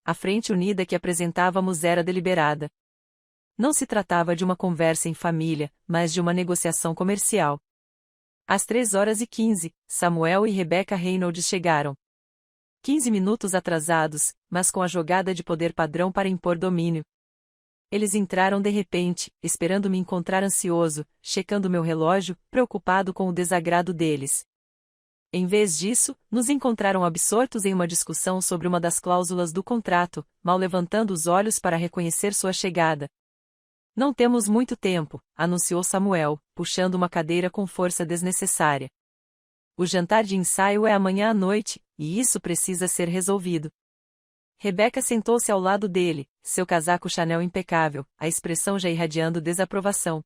A: A frente unida que apresentávamos era deliberada. Não se tratava de uma conversa em família, mas de uma negociação comercial. Às 3h15, Samuel e Rebecca Reynolds chegaram. 15 minutos atrasados, mas com a jogada de poder padrão para impor domínio. Eles entraram de repente, esperando me encontrar ansioso, checando meu relógio, preocupado com o desagrado deles. Em vez disso, nos encontraram absortos em uma discussão sobre uma das cláusulas do contrato, mal levantando os olhos para reconhecer sua chegada. Não temos muito tempo, anunciou Samuel, puxando uma cadeira com força desnecessária. O jantar de ensaio é amanhã à noite, e isso precisa ser resolvido. Rebecca sentou-se ao lado dele, seu casaco Chanel impecável, a expressão já irradiando desaprovação.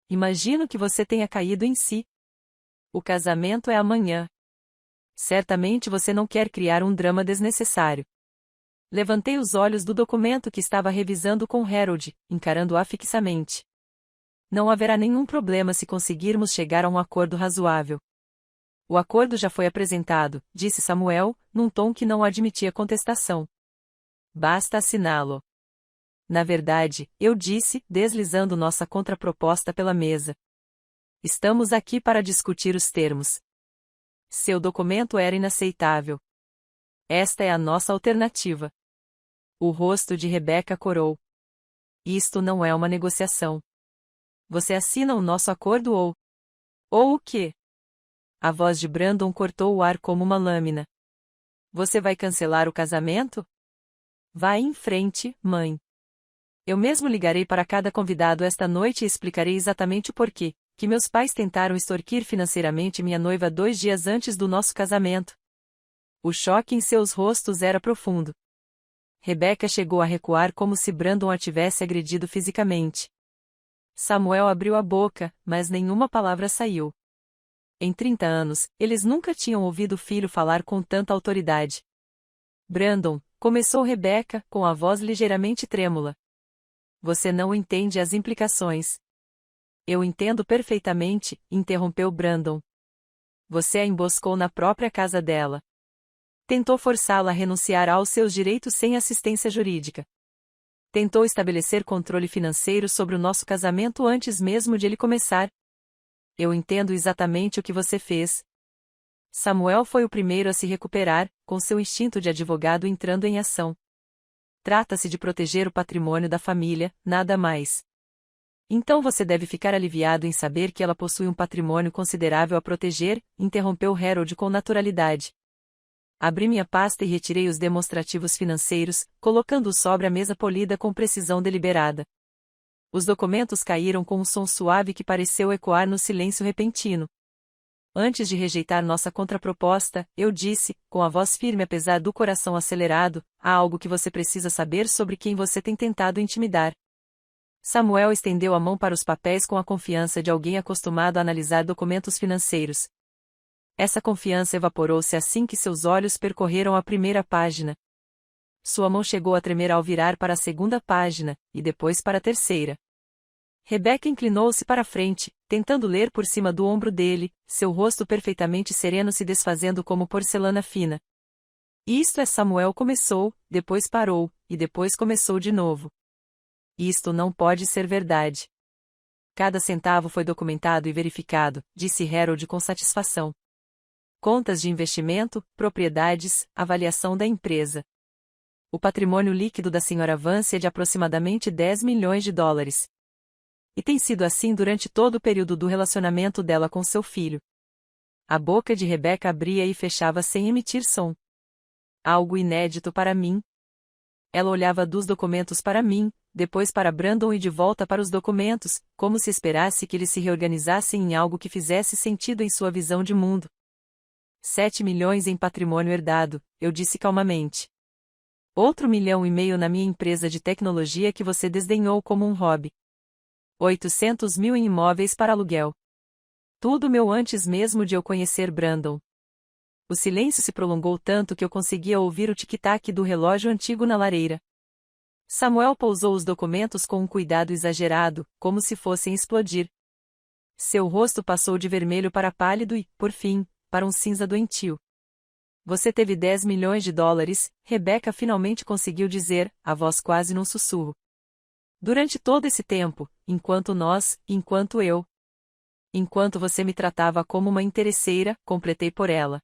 A: Imagino que você tenha caído em si. O casamento é amanhã. Certamente você não quer criar um drama desnecessário. Levantei os olhos do documento que estava revisando com Harold, encarando-a fixamente. Não haverá nenhum problema se conseguirmos chegar a um acordo razoável. O acordo já foi apresentado, disse Samuel, num tom que não admitia contestação. Basta assiná-lo. Na verdade, eu disse, deslizando nossa contraproposta pela mesa. Estamos aqui para discutir os termos. Seu documento era inaceitável. Esta é a nossa alternativa. O rosto de Rebeca corou. Isto não é uma negociação. Você assina o nosso acordo ou o quê? A voz de Brandon cortou o ar como uma lâmina. Você vai cancelar o casamento? Vá em frente, mãe. Eu mesmo ligarei para cada convidado esta noite e explicarei exatamente o porquê que meus pais tentaram extorquir financeiramente minha noiva 2 dias antes do nosso casamento. O choque em seus rostos era profundo. Rebeca chegou a recuar como se Brandon a tivesse agredido fisicamente. Samuel abriu a boca, mas nenhuma palavra saiu. Em 30 anos, eles nunca tinham ouvido o filho falar com tanta autoridade. Brandon, começou Rebeca, com a voz ligeiramente trêmula. Você não entende as implicações. Eu entendo perfeitamente, interrompeu Brandon. Você a emboscou na própria casa dela. Tentou forçá-la a renunciar aos seus direitos sem assistência jurídica. Tentou estabelecer controle financeiro sobre o nosso casamento antes mesmo de ele começar. Eu entendo exatamente o que você fez. Samuel foi o primeiro a se recuperar, com seu instinto de advogado entrando em ação. Trata-se de proteger o patrimônio da família, nada mais. Então você deve ficar aliviado em saber que ela possui um patrimônio considerável a proteger, interrompeu Harold com naturalidade. Abri minha pasta e retirei os demonstrativos financeiros, colocando-os sobre a mesa polida com precisão deliberada. Os documentos caíram com um som suave que pareceu ecoar no silêncio repentino. Antes de rejeitar nossa contraproposta, eu disse, com a voz firme apesar do coração acelerado, há algo que você precisa saber sobre quem você tem tentado intimidar. Samuel estendeu a mão para os papéis com a confiança de alguém acostumado a analisar documentos financeiros. Essa confiança evaporou-se assim que seus olhos percorreram a primeira página. Sua mão chegou a tremer ao virar para a segunda página, e depois para a terceira. Rebeca inclinou-se para a frente, tentando ler por cima do ombro dele, seu rosto perfeitamente sereno se desfazendo como porcelana fina. Isto é, Samuel começou, depois parou, e depois começou de novo. Isto não pode ser verdade. Cada centavo foi documentado e verificado, disse Harold com satisfação. Contas de investimento, propriedades, avaliação da empresa. O patrimônio líquido da Sra. Vance é de aproximadamente 10 milhões de dólares. E tem sido assim durante todo o período do relacionamento dela com seu filho. A boca de Rebeca abria e fechava sem emitir som. Algo inédito para mim. Ela olhava dos documentos para mim, depois para Brandon e de volta para os documentos, como se esperasse que eles se reorganizassem em algo que fizesse sentido em sua visão de mundo. 7 milhões em patrimônio herdado, eu disse calmamente. Outro 1,5 milhão na minha empresa de tecnologia que você desdenhou como um hobby. 800 mil em imóveis para aluguel. Tudo meu antes mesmo de eu conhecer Brandon. O silêncio se prolongou tanto que eu conseguia ouvir o tic-tac do relógio antigo na lareira. Samuel pousou os documentos com um cuidado exagerado, como se fossem explodir. Seu rosto passou de vermelho para pálido e, por fim, para um cinza doentio. Você teve 10 milhões de dólares, Rebeca finalmente conseguiu dizer, a voz quase num sussurro. Durante todo esse tempo, enquanto eu. Enquanto você me tratava como uma interesseira, completei por ela.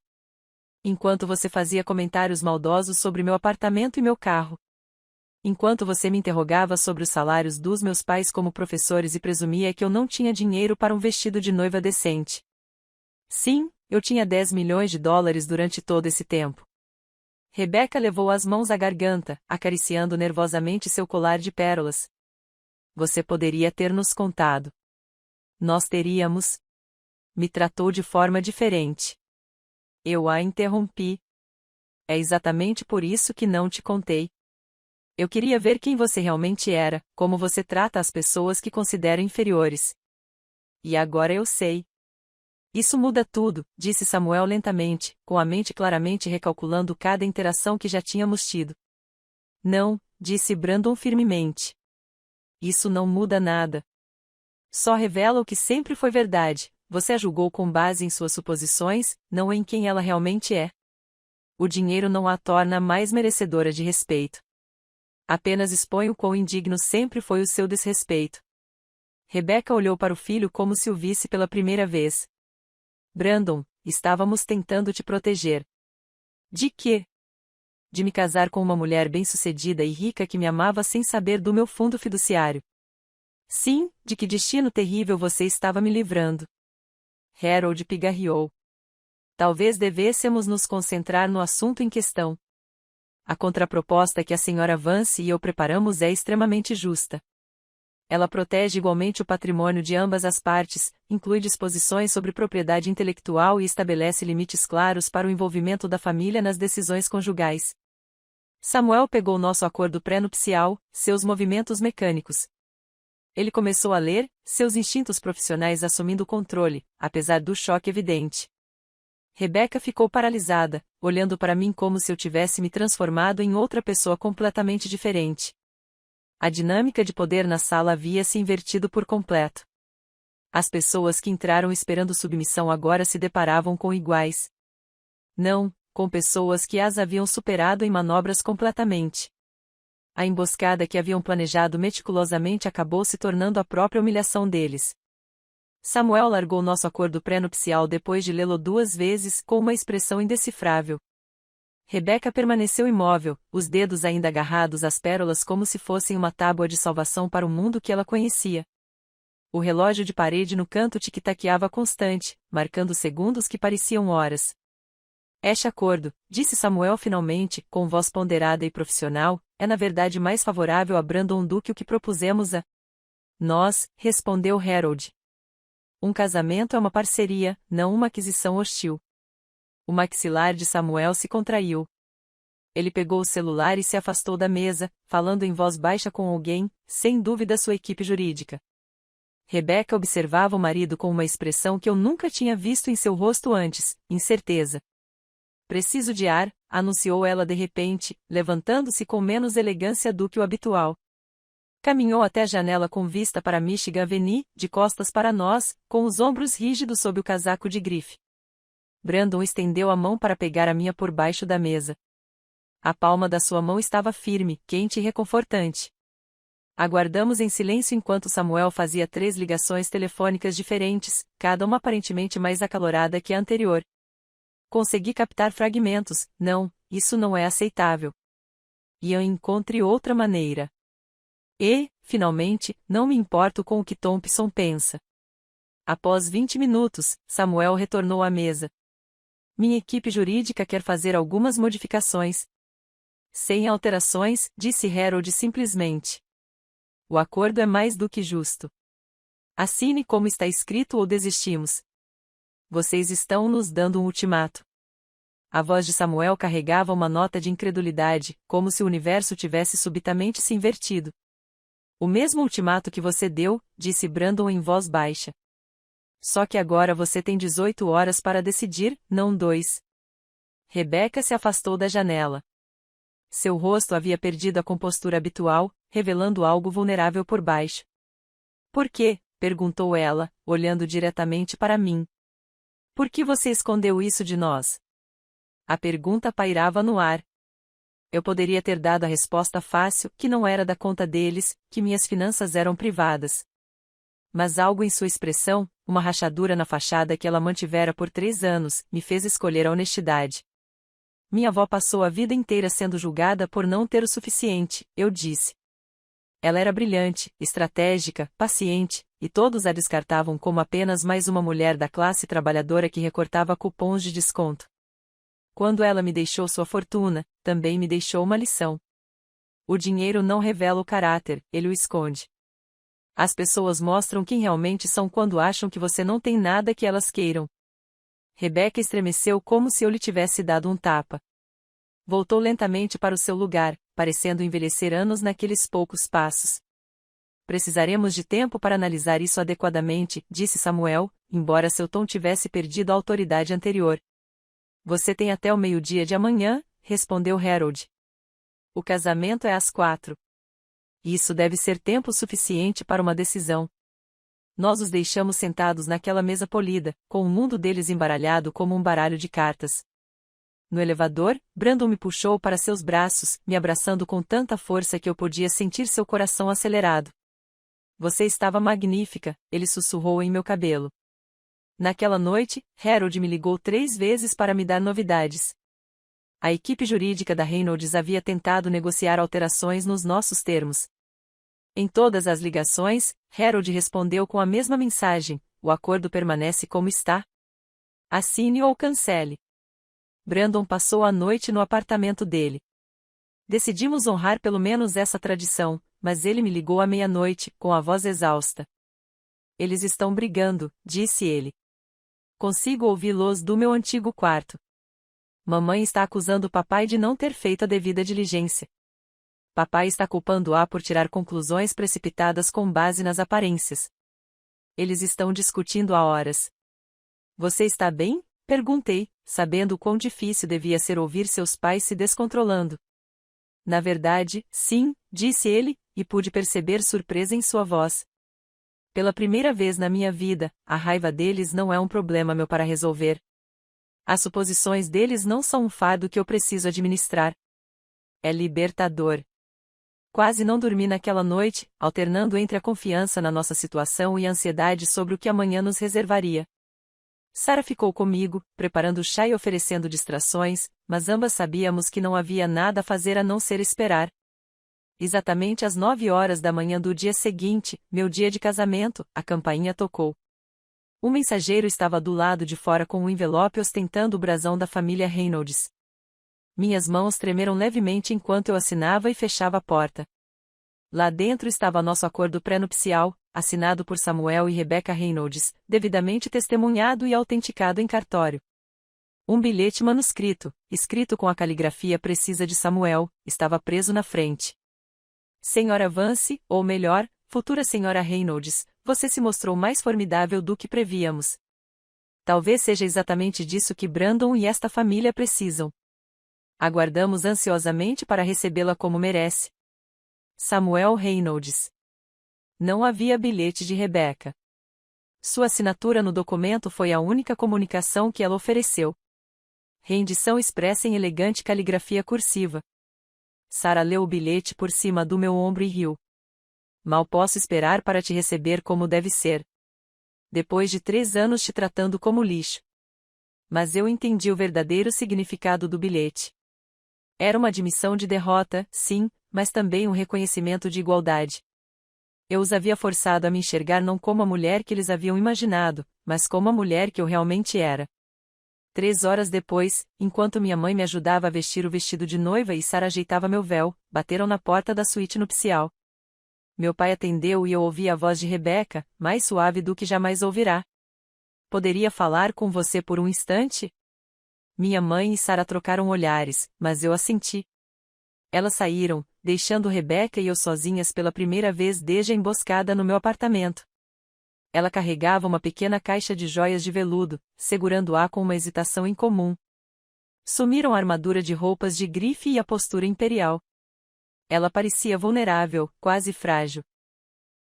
A: Enquanto você fazia comentários maldosos sobre meu apartamento e meu carro. Enquanto você me interrogava sobre os salários dos meus pais como professores e presumia que eu não tinha dinheiro para um vestido de noiva decente. Sim, eu tinha 10 milhões de dólares durante todo esse tempo. Rebeca levou as mãos à garganta, acariciando nervosamente seu colar de pérolas. Você poderia ter nos contado. Nós teríamos. Me tratou de forma diferente. Eu a interrompi. É exatamente por isso que não te contei. Eu queria ver quem você realmente era, como você trata as pessoas que considera inferiores. E agora eu sei. Isso muda tudo, disse Samuel lentamente, com a mente claramente recalculando cada interação que já tínhamos tido. Não, disse Brandon firmemente. Isso não muda nada. Só revela o que sempre foi verdade, você a julgou com base em suas suposições, não em quem ela realmente é. O dinheiro não a torna mais merecedora de respeito. Apenas expõe o quão indigno sempre foi o seu desrespeito. Rebeca olhou para o filho como se o visse pela primeira vez. Brandon, estávamos tentando te proteger. De quê? De me casar com uma mulher bem-sucedida e rica que me amava sem saber do meu fundo fiduciário. Sim, de que destino terrível você estava me livrando. Harold pigarreou. Talvez devêssemos nos concentrar no assunto em questão. A contraproposta que a Sra. Vance e eu preparamos é extremamente justa. Ela protege igualmente o patrimônio de ambas as partes, inclui disposições sobre propriedade intelectual e estabelece limites claros para o envolvimento da família nas decisões conjugais. Samuel pegou nosso acordo pré-nupcial, seus movimentos mecânicos. Ele começou a ler, seus instintos profissionais assumindo o controle, apesar do choque evidente. Rebecca ficou paralisada, olhando para mim como se eu tivesse me transformado em outra pessoa completamente diferente. A dinâmica de poder na sala havia se invertido por completo. As pessoas que entraram esperando submissão agora se deparavam com iguais. Não, com pessoas que as haviam superado em manobras completamente. A emboscada que haviam planejado meticulosamente acabou se tornando a própria humilhação deles. Samuel largou nosso acordo pré-nupcial depois de lê-lo 2 vezes, com uma expressão indecifrável. Rebecca permaneceu imóvel, os dedos ainda agarrados às pérolas como se fossem uma tábua de salvação para o mundo que ela conhecia. O relógio de parede no canto tic-taqueava constante, marcando segundos que pareciam horas. Este acordo, disse Samuel finalmente, com voz ponderada e profissional, é na verdade mais favorável a Brandon do que o que propusemos a nós, respondeu Harold. Um casamento é uma parceria, não uma aquisição hostil. O maxilar de Samuel se contraiu. Ele pegou o celular e se afastou da mesa, falando em voz baixa com alguém, sem dúvida sua equipe jurídica. Rebecca observava o marido com uma expressão que eu nunca tinha visto em seu rosto antes, incerteza. Preciso de ar, anunciou ela de repente, levantando-se com menos elegância do que o habitual. Caminhou até a janela com vista para Michigan Avenue, de costas para nós, com os ombros rígidos sob o casaco de grife. Brandon estendeu a mão para pegar a minha por baixo da mesa. A palma da sua mão estava firme, quente e reconfortante. Aguardamos em silêncio enquanto Samuel fazia 3 ligações telefônicas diferentes, cada uma aparentemente mais acalorada que a anterior. Consegui captar fragmentos. Não, isso não é aceitável. Ian, encontre outra maneira. E, finalmente, não me importo com o que Thompson pensa. Após 20 minutos, Samuel retornou à mesa. Minha equipe jurídica quer fazer algumas modificações. Sem alterações, disse Harold simplesmente. O acordo é mais do que justo. Assine como está escrito ou desistimos. Vocês estão nos dando um ultimato. A voz de Samuel carregava uma nota de incredulidade, como se o universo tivesse subitamente se invertido. O mesmo ultimato que você deu, disse Brandon em voz baixa. Só que agora você tem 18 horas para decidir, não 2. Rebecca se afastou da janela. Seu rosto havia perdido a compostura habitual, revelando algo vulnerável por baixo. Por quê? Perguntou ela, olhando diretamente para mim. Por que você escondeu isso de nós? A pergunta pairava no ar. Eu poderia ter dado a resposta fácil, que não era da conta deles, que minhas finanças eram privadas. Mas algo em sua expressão, uma rachadura na fachada que ela mantivera por 3 anos, me fez escolher a honestidade. Minha avó passou a vida inteira sendo julgada por não ter o suficiente, eu disse. Ela era brilhante, estratégica, paciente, e todos a descartavam como apenas mais uma mulher da classe trabalhadora que recortava cupons de desconto. Quando ela me deixou sua fortuna, também me deixou uma lição. O dinheiro não revela o caráter, ele o esconde. As pessoas mostram quem realmente são quando acham que você não tem nada que elas queiram. Rebecca estremeceu como se eu lhe tivesse dado um tapa. Voltou lentamente para o seu lugar, parecendo envelhecer anos naqueles poucos passos. Precisaremos de tempo para analisar isso adequadamente, disse Samuel, embora seu tom tivesse perdido a autoridade anterior. Você tem até o meio-dia de amanhã, respondeu Harold. O casamento é às 4. Isso deve ser tempo suficiente para uma decisão. Nós os deixamos sentados naquela mesa polida, com o mundo deles embaralhado como um baralho de cartas. No elevador, Brandon me puxou para seus braços, me abraçando com tanta força que eu podia sentir seu coração acelerado. Você estava magnífica, ele sussurrou em meu cabelo. Naquela noite, Harold me ligou 3 vezes para me dar novidades. A equipe jurídica da Reynolds havia tentado negociar alterações nos nossos termos. Em todas as ligações, Harold respondeu com a mesma mensagem: o acordo permanece como está. Assine ou cancele. Brandon passou a noite no apartamento dele. Decidimos honrar pelo menos essa tradição, mas ele me ligou à meia-noite, com a voz exausta. Eles estão brigando, disse ele. Consigo ouvi-los do meu antigo quarto. Mamãe está acusando o papai de não ter feito a devida diligência. Papai está culpando-a por tirar conclusões precipitadas com base nas aparências. Eles estão discutindo há horas. Você está bem? Perguntei, sabendo o quão difícil devia ser ouvir seus pais se descontrolando. Na verdade, sim, disse ele, e pude perceber surpresa em sua voz. Pela primeira vez na minha vida, a raiva deles não é um problema meu para resolver. As suposições deles não são um fardo que eu preciso administrar. É libertador. Quase não dormi naquela noite, alternando entre a confiança na nossa situação e a ansiedade sobre o que amanhã nos reservaria. Sarah ficou comigo, preparando chá e oferecendo distrações, mas ambas sabíamos que não havia nada a fazer a não ser esperar. Exatamente às 9 horas da manhã do dia seguinte, meu dia de casamento, a campainha tocou. Um mensageiro estava do lado de fora com um envelope ostentando o brasão da família Reynolds. Minhas mãos tremeram levemente enquanto eu assinava e fechava a porta. Lá dentro estava nosso acordo pré-nupcial, assinado por Samuel e Rebecca Reynolds, devidamente testemunhado e autenticado em cartório. Um bilhete manuscrito, escrito com a caligrafia precisa de Samuel, estava preso na frente. Senhora Vance, ou melhor, futura senhora Reynolds, você se mostrou mais formidável do que prevíamos. Talvez seja exatamente disso que Brandon e esta família precisam. Aguardamos ansiosamente para recebê-la como merece. Samuel Reynolds. Não havia bilhete de Rebecca. Sua assinatura no documento foi a única comunicação que ela ofereceu. Rendição expressa em elegante caligrafia cursiva. Sarah leu o bilhete por cima do meu ombro e riu. Mal posso esperar para te receber como deve ser. Depois de 3 anos te tratando como lixo. Mas eu entendi o verdadeiro significado do bilhete. Era uma admissão de derrota, sim, mas também um reconhecimento de igualdade. Eu os havia forçado a me enxergar não como a mulher que eles haviam imaginado, mas como a mulher que eu realmente era. 3 horas depois, enquanto minha mãe me ajudava a vestir o vestido de noiva e Sarah ajeitava meu véu, bateram na porta da suíte nupcial. Meu pai atendeu e eu ouvi a voz de Rebecca, mais suave do que jamais ouvirá. Poderia falar com você por um instante? Minha mãe e Sarah trocaram olhares, mas eu assenti. Elas saíram, deixando Rebecca e eu sozinhas pela primeira vez desde a emboscada no meu apartamento. Ela carregava uma pequena caixa de joias de veludo, segurando-a com uma hesitação incomum. Sumiram a armadura de roupas de grife e a postura imperial. Ela parecia vulnerável, quase frágil.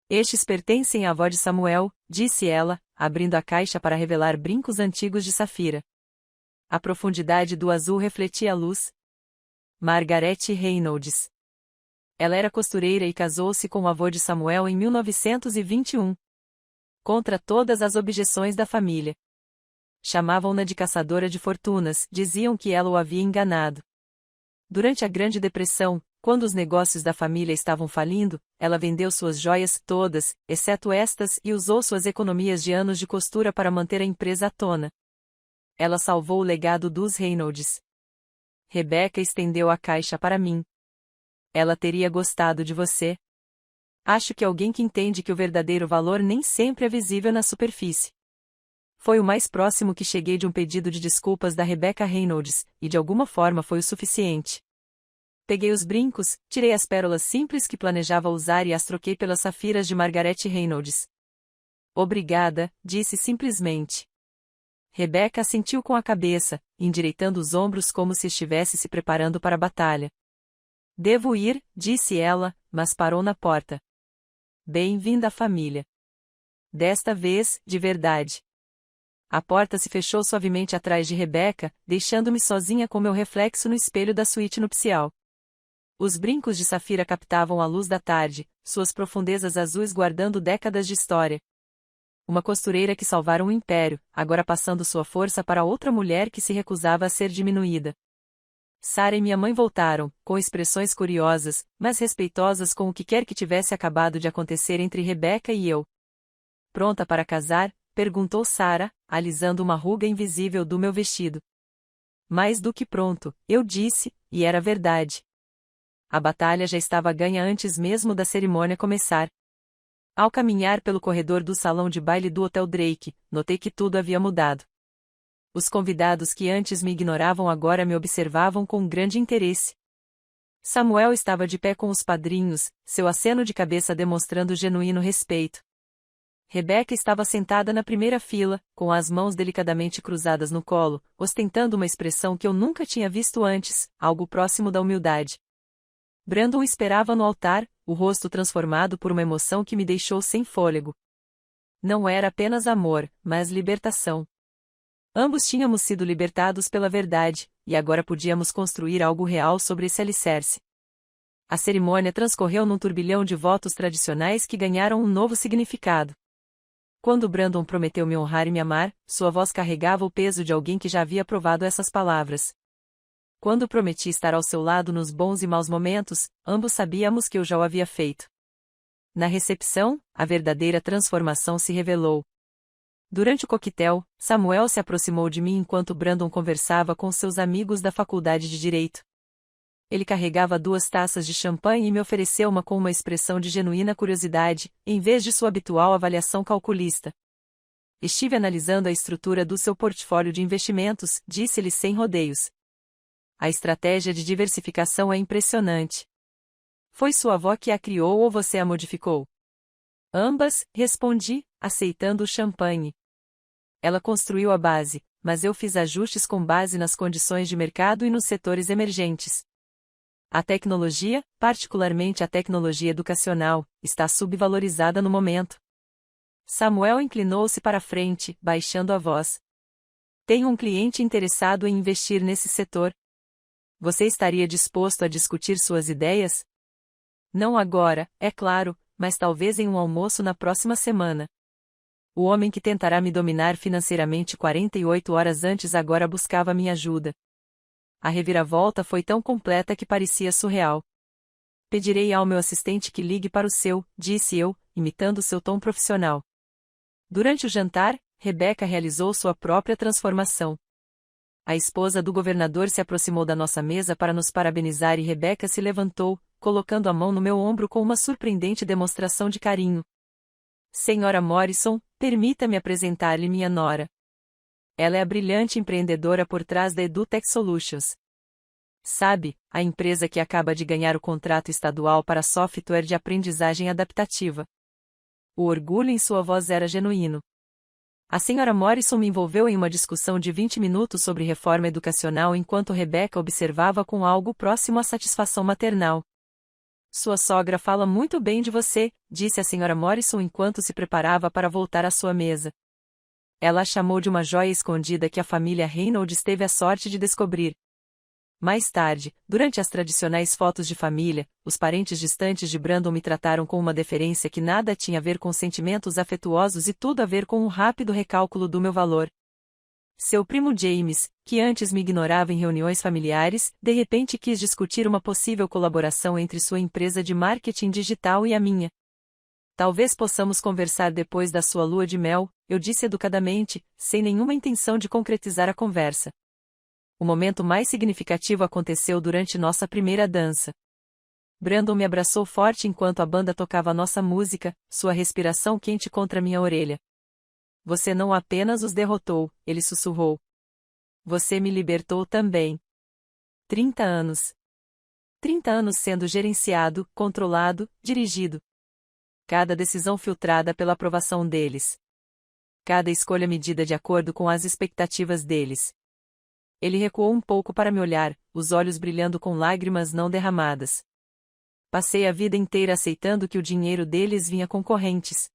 A: Estes pertencem à avó de Samuel, disse ela, abrindo a caixa para revelar brincos antigos de safira. A profundidade do azul refletia a luz. Margaret Reynolds. Ela era costureira e casou-se com o avô de Samuel em 1921. Contra todas as objeções da família. Chamavam-na de caçadora de fortunas, diziam que ela o havia enganado. Durante a Grande Depressão, quando os negócios da família estavam falindo, ela vendeu suas joias todas, exceto estas, e usou suas economias de anos de costura para manter a empresa à tona. Ela salvou o legado dos Reynolds. Rebecca estendeu a caixa para mim. Ela teria gostado de você. Acho que alguém que entende que o verdadeiro valor nem sempre é visível na superfície. Foi o mais próximo que cheguei de um pedido de desculpas da Rebecca Reynolds, e de alguma forma foi o suficiente. Peguei os brincos, tirei as pérolas simples que planejava usar e as troquei pelas safiras de Margaret Reynolds. Obrigada, disse simplesmente. Rebecca assentiu com a cabeça, endireitando os ombros como se estivesse se preparando para a batalha. Devo ir, disse ela, mas parou na porta. Bem-vinda à família. Desta vez, de verdade. A porta se fechou suavemente atrás de Rebecca, deixando-me sozinha com meu reflexo no espelho da suíte nupcial. Os brincos de safira captavam a luz da tarde, suas profundezas azuis guardando décadas de história. Uma costureira que salvara um império, agora passando sua força para outra mulher que se recusava a ser diminuída. Sara e minha mãe voltaram, com expressões curiosas, mas respeitosas com o que quer que tivesse acabado de acontecer entre Rebeca e eu. Pronta para casar? Perguntou Sara, alisando uma ruga invisível do meu vestido. Mais do que pronto, eu disse, e era verdade. A batalha já estava ganha antes mesmo da cerimônia começar. Ao caminhar pelo corredor do salão de baile do Hotel Drake, notei que tudo havia mudado. Os convidados que antes me ignoravam agora me observavam com grande interesse. Samuel estava de pé com os padrinhos, seu aceno de cabeça demonstrando genuíno respeito. Rebeca estava sentada na primeira fila, com as mãos delicadamente cruzadas no colo, ostentando uma expressão que eu nunca tinha visto antes, algo próximo da humildade. Brandon esperava no altar, o rosto transformado por uma emoção que me deixou sem fôlego. Não era apenas amor, mas libertação. Ambos tínhamos sido libertados pela verdade, e agora podíamos construir algo real sobre esse alicerce. A cerimônia transcorreu num turbilhão de votos tradicionais que ganharam um novo significado. Quando Brandon prometeu me honrar e me amar, sua voz carregava o peso de alguém que já havia provado essas palavras. Quando prometi estar ao seu lado nos bons e maus momentos, ambos sabíamos que eu já o havia feito. Na recepção, a verdadeira transformação se revelou. Durante o coquetel, Samuel se aproximou de mim enquanto Brandon conversava com seus amigos da faculdade de Direito. Ele carregava 2 taças de champanhe e me ofereceu uma com uma expressão de genuína curiosidade, em vez de sua habitual avaliação calculista. Estive analisando a estrutura do seu portfólio de investimentos, disse-ele sem rodeios. A estratégia de diversificação é impressionante. Foi sua avó que a criou ou você a modificou? Ambas, respondi, aceitando o champanhe. Ela construiu a base, mas eu fiz ajustes com base nas condições de mercado e nos setores emergentes. A tecnologia, particularmente a tecnologia educacional, está subvalorizada no momento. Samuel inclinou-se para a frente, baixando a voz. Tenho um cliente interessado em investir nesse setor. Você estaria disposto a discutir suas ideias? Não agora, é claro, mas talvez em um almoço na próxima semana. O homem que tentará me dominar financeiramente 48 horas antes agora buscava minha ajuda. A reviravolta foi tão completa que parecia surreal. Pedirei ao meu assistente que ligue para o seu, disse eu, imitando seu tom profissional. Durante o jantar, Rebeca realizou sua própria transformação. A esposa do governador se aproximou da nossa mesa para nos parabenizar e Rebeca se levantou, colocando a mão no meu ombro com uma surpreendente demonstração de carinho. Senhora Morrison, permita-me apresentar-lhe minha nora. Ela é a brilhante empreendedora por trás da EduTech Solutions. Sabe, a empresa que acaba de ganhar o contrato estadual para software de aprendizagem adaptativa. O orgulho em sua voz era genuíno. A senhora Morrison me envolveu em uma discussão de 20 minutos sobre reforma educacional enquanto Rebeca observava com algo próximo à satisfação maternal. Sua sogra fala muito bem de você, disse a senhora Morrison enquanto se preparava para voltar à sua mesa. Ela a chamou de uma joia escondida que a família Reynolds teve a sorte de descobrir. Mais tarde, durante as tradicionais fotos de família, os parentes distantes de Brandon me trataram com uma deferência que nada tinha a ver com sentimentos afetuosos e tudo a ver com um rápido recálculo do meu valor. Seu primo James, que antes me ignorava em reuniões familiares, de repente quis discutir uma possível colaboração entre sua empresa de marketing digital e a minha. Talvez possamos conversar depois da sua lua de mel, eu disse educadamente, sem nenhuma intenção de concretizar a conversa. O momento mais significativo aconteceu durante nossa primeira dança. Brandon me abraçou forte enquanto a banda tocava nossa música, sua respiração quente contra minha orelha. Você não apenas os derrotou, ele sussurrou. Você me libertou também. 30 anos. 30 anos sendo gerenciado, controlado, dirigido. Cada decisão filtrada pela aprovação deles. Cada escolha medida de acordo com as expectativas deles. Ele recuou um pouco para me olhar, os olhos brilhando com lágrimas não derramadas. Passei a vida inteira aceitando que o dinheiro deles vinha com correntes.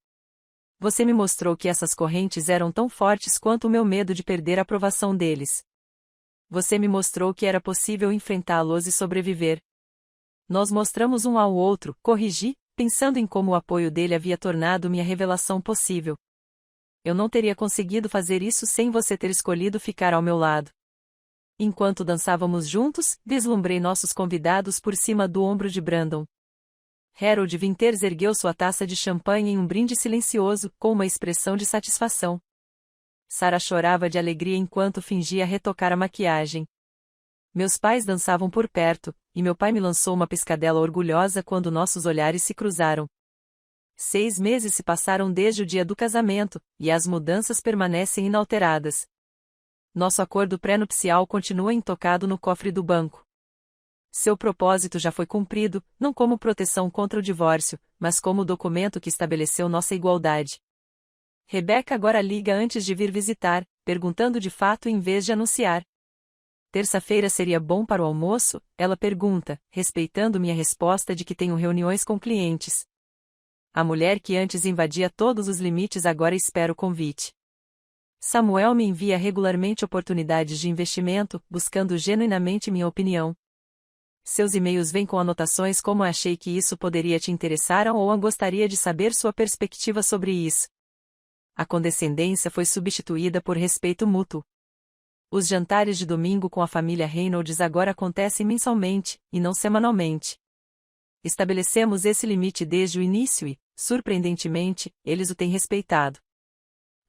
A: Você me mostrou que essas correntes eram tão fortes quanto o meu medo de perder a aprovação deles. Você me mostrou que era possível enfrentá-los e sobreviver. Nós mostramos um ao outro, corrigi, pensando em como o apoio dele havia tornado minha revelação possível. Eu não teria conseguido fazer isso sem você ter escolhido ficar ao meu lado. Enquanto dançávamos juntos, vislumbrei nossos convidados por cima do ombro de Brandon. Harold Winters ergueu sua taça de champanhe em um brinde silencioso, com uma expressão de satisfação. Sarah chorava de alegria enquanto fingia retocar a maquiagem. Meus pais dançavam por perto, e meu pai me lançou uma piscadela orgulhosa quando nossos olhares se cruzaram. 6 meses se passaram desde o dia do casamento, e as mudanças permanecem inalteradas. Nosso acordo pré-nupcial continua intocado no cofre do banco. Seu propósito já foi cumprido, não como proteção contra o divórcio, mas como documento que estabeleceu nossa igualdade. Rebecca agora liga antes de vir visitar, perguntando de fato em vez de anunciar. Terça-feira seria bom para o almoço? Ela pergunta, respeitando minha resposta de que tenho reuniões com clientes. A mulher que antes invadia todos os limites agora espera o convite. Samuel me envia regularmente oportunidades de investimento, buscando genuinamente minha opinião. Seus e-mails vêm com anotações como achei que isso poderia te interessar ou gostaria de saber sua perspectiva sobre isso. A condescendência foi substituída por respeito mútuo. Os jantares de domingo com a família Reynolds agora acontecem mensalmente, e não semanalmente. Estabelecemos esse limite desde o início e, surpreendentemente, eles o têm respeitado.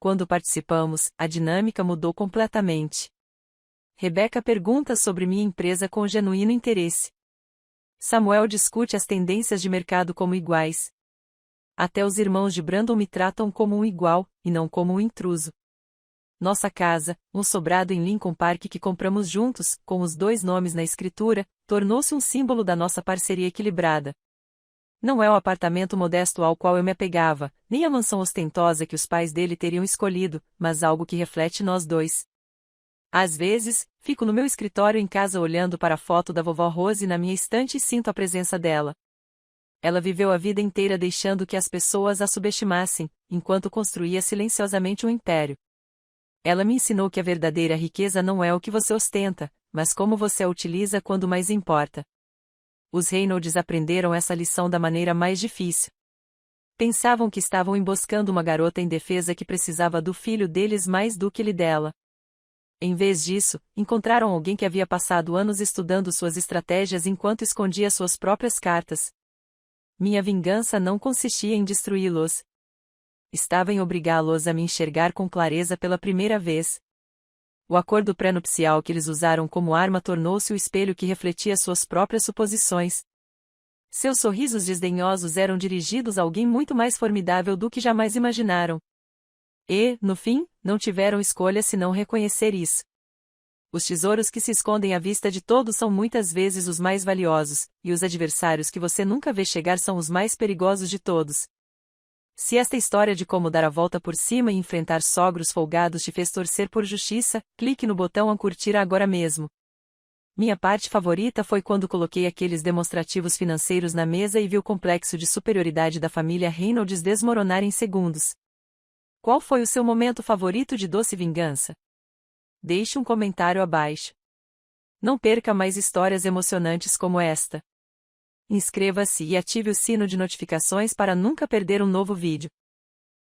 A: Quando participamos, a dinâmica mudou completamente. Rebecca pergunta sobre minha empresa com genuíno interesse. Samuel discute as tendências de mercado como iguais. Até os irmãos de Brandon me tratam como um igual, e não como um intruso. Nossa casa, um sobrado em Lincoln Park que compramos juntos, com os 2 nomes na escritura, tornou-se um símbolo da nossa parceria equilibrada. Não é o apartamento modesto ao qual eu me apegava, nem a mansão ostentosa que os pais dele teriam escolhido, mas algo que reflete nós dois. Às vezes, fico no meu escritório em casa olhando para a foto da vovó Rose na minha estante e sinto a presença dela. Ela viveu a vida inteira deixando que as pessoas a subestimassem, enquanto construía silenciosamente um império. Ela me ensinou que a verdadeira riqueza não é o que você ostenta, mas como você a utiliza quando mais importa. Os Reynolds aprenderam essa lição da maneira mais difícil. Pensavam que estavam emboscando uma garota indefesa que precisava do filho deles mais do que ele dela. Em vez disso, encontraram alguém que havia passado anos estudando suas estratégias enquanto escondia suas próprias cartas. Minha vingança não consistia em destruí-los. Estava em obrigá-los a me enxergar com clareza pela primeira vez. O acordo pré-nupcial que eles usaram como arma tornou-se o espelho que refletia suas próprias suposições. Seus sorrisos desdenhosos eram dirigidos a alguém muito mais formidável do que jamais imaginaram. E, no fim, não tiveram escolha senão reconhecer isso. Os tesouros que se escondem à vista de todos são muitas vezes os mais valiosos, e os adversários que você nunca vê chegar são os mais perigosos de todos. Se esta história de como dar a volta por cima e enfrentar sogros folgados te fez torcer por justiça, clique no botão a curtir agora mesmo. Minha parte favorita foi quando coloquei aqueles demonstrativos financeiros na mesa e vi o complexo de superioridade da família Reynolds desmoronar em segundos. Qual foi o seu momento favorito de doce vingança? Deixe um comentário abaixo. Não perca mais histórias emocionantes como esta. Inscreva-se e ative o sino de notificações para nunca perder um novo vídeo.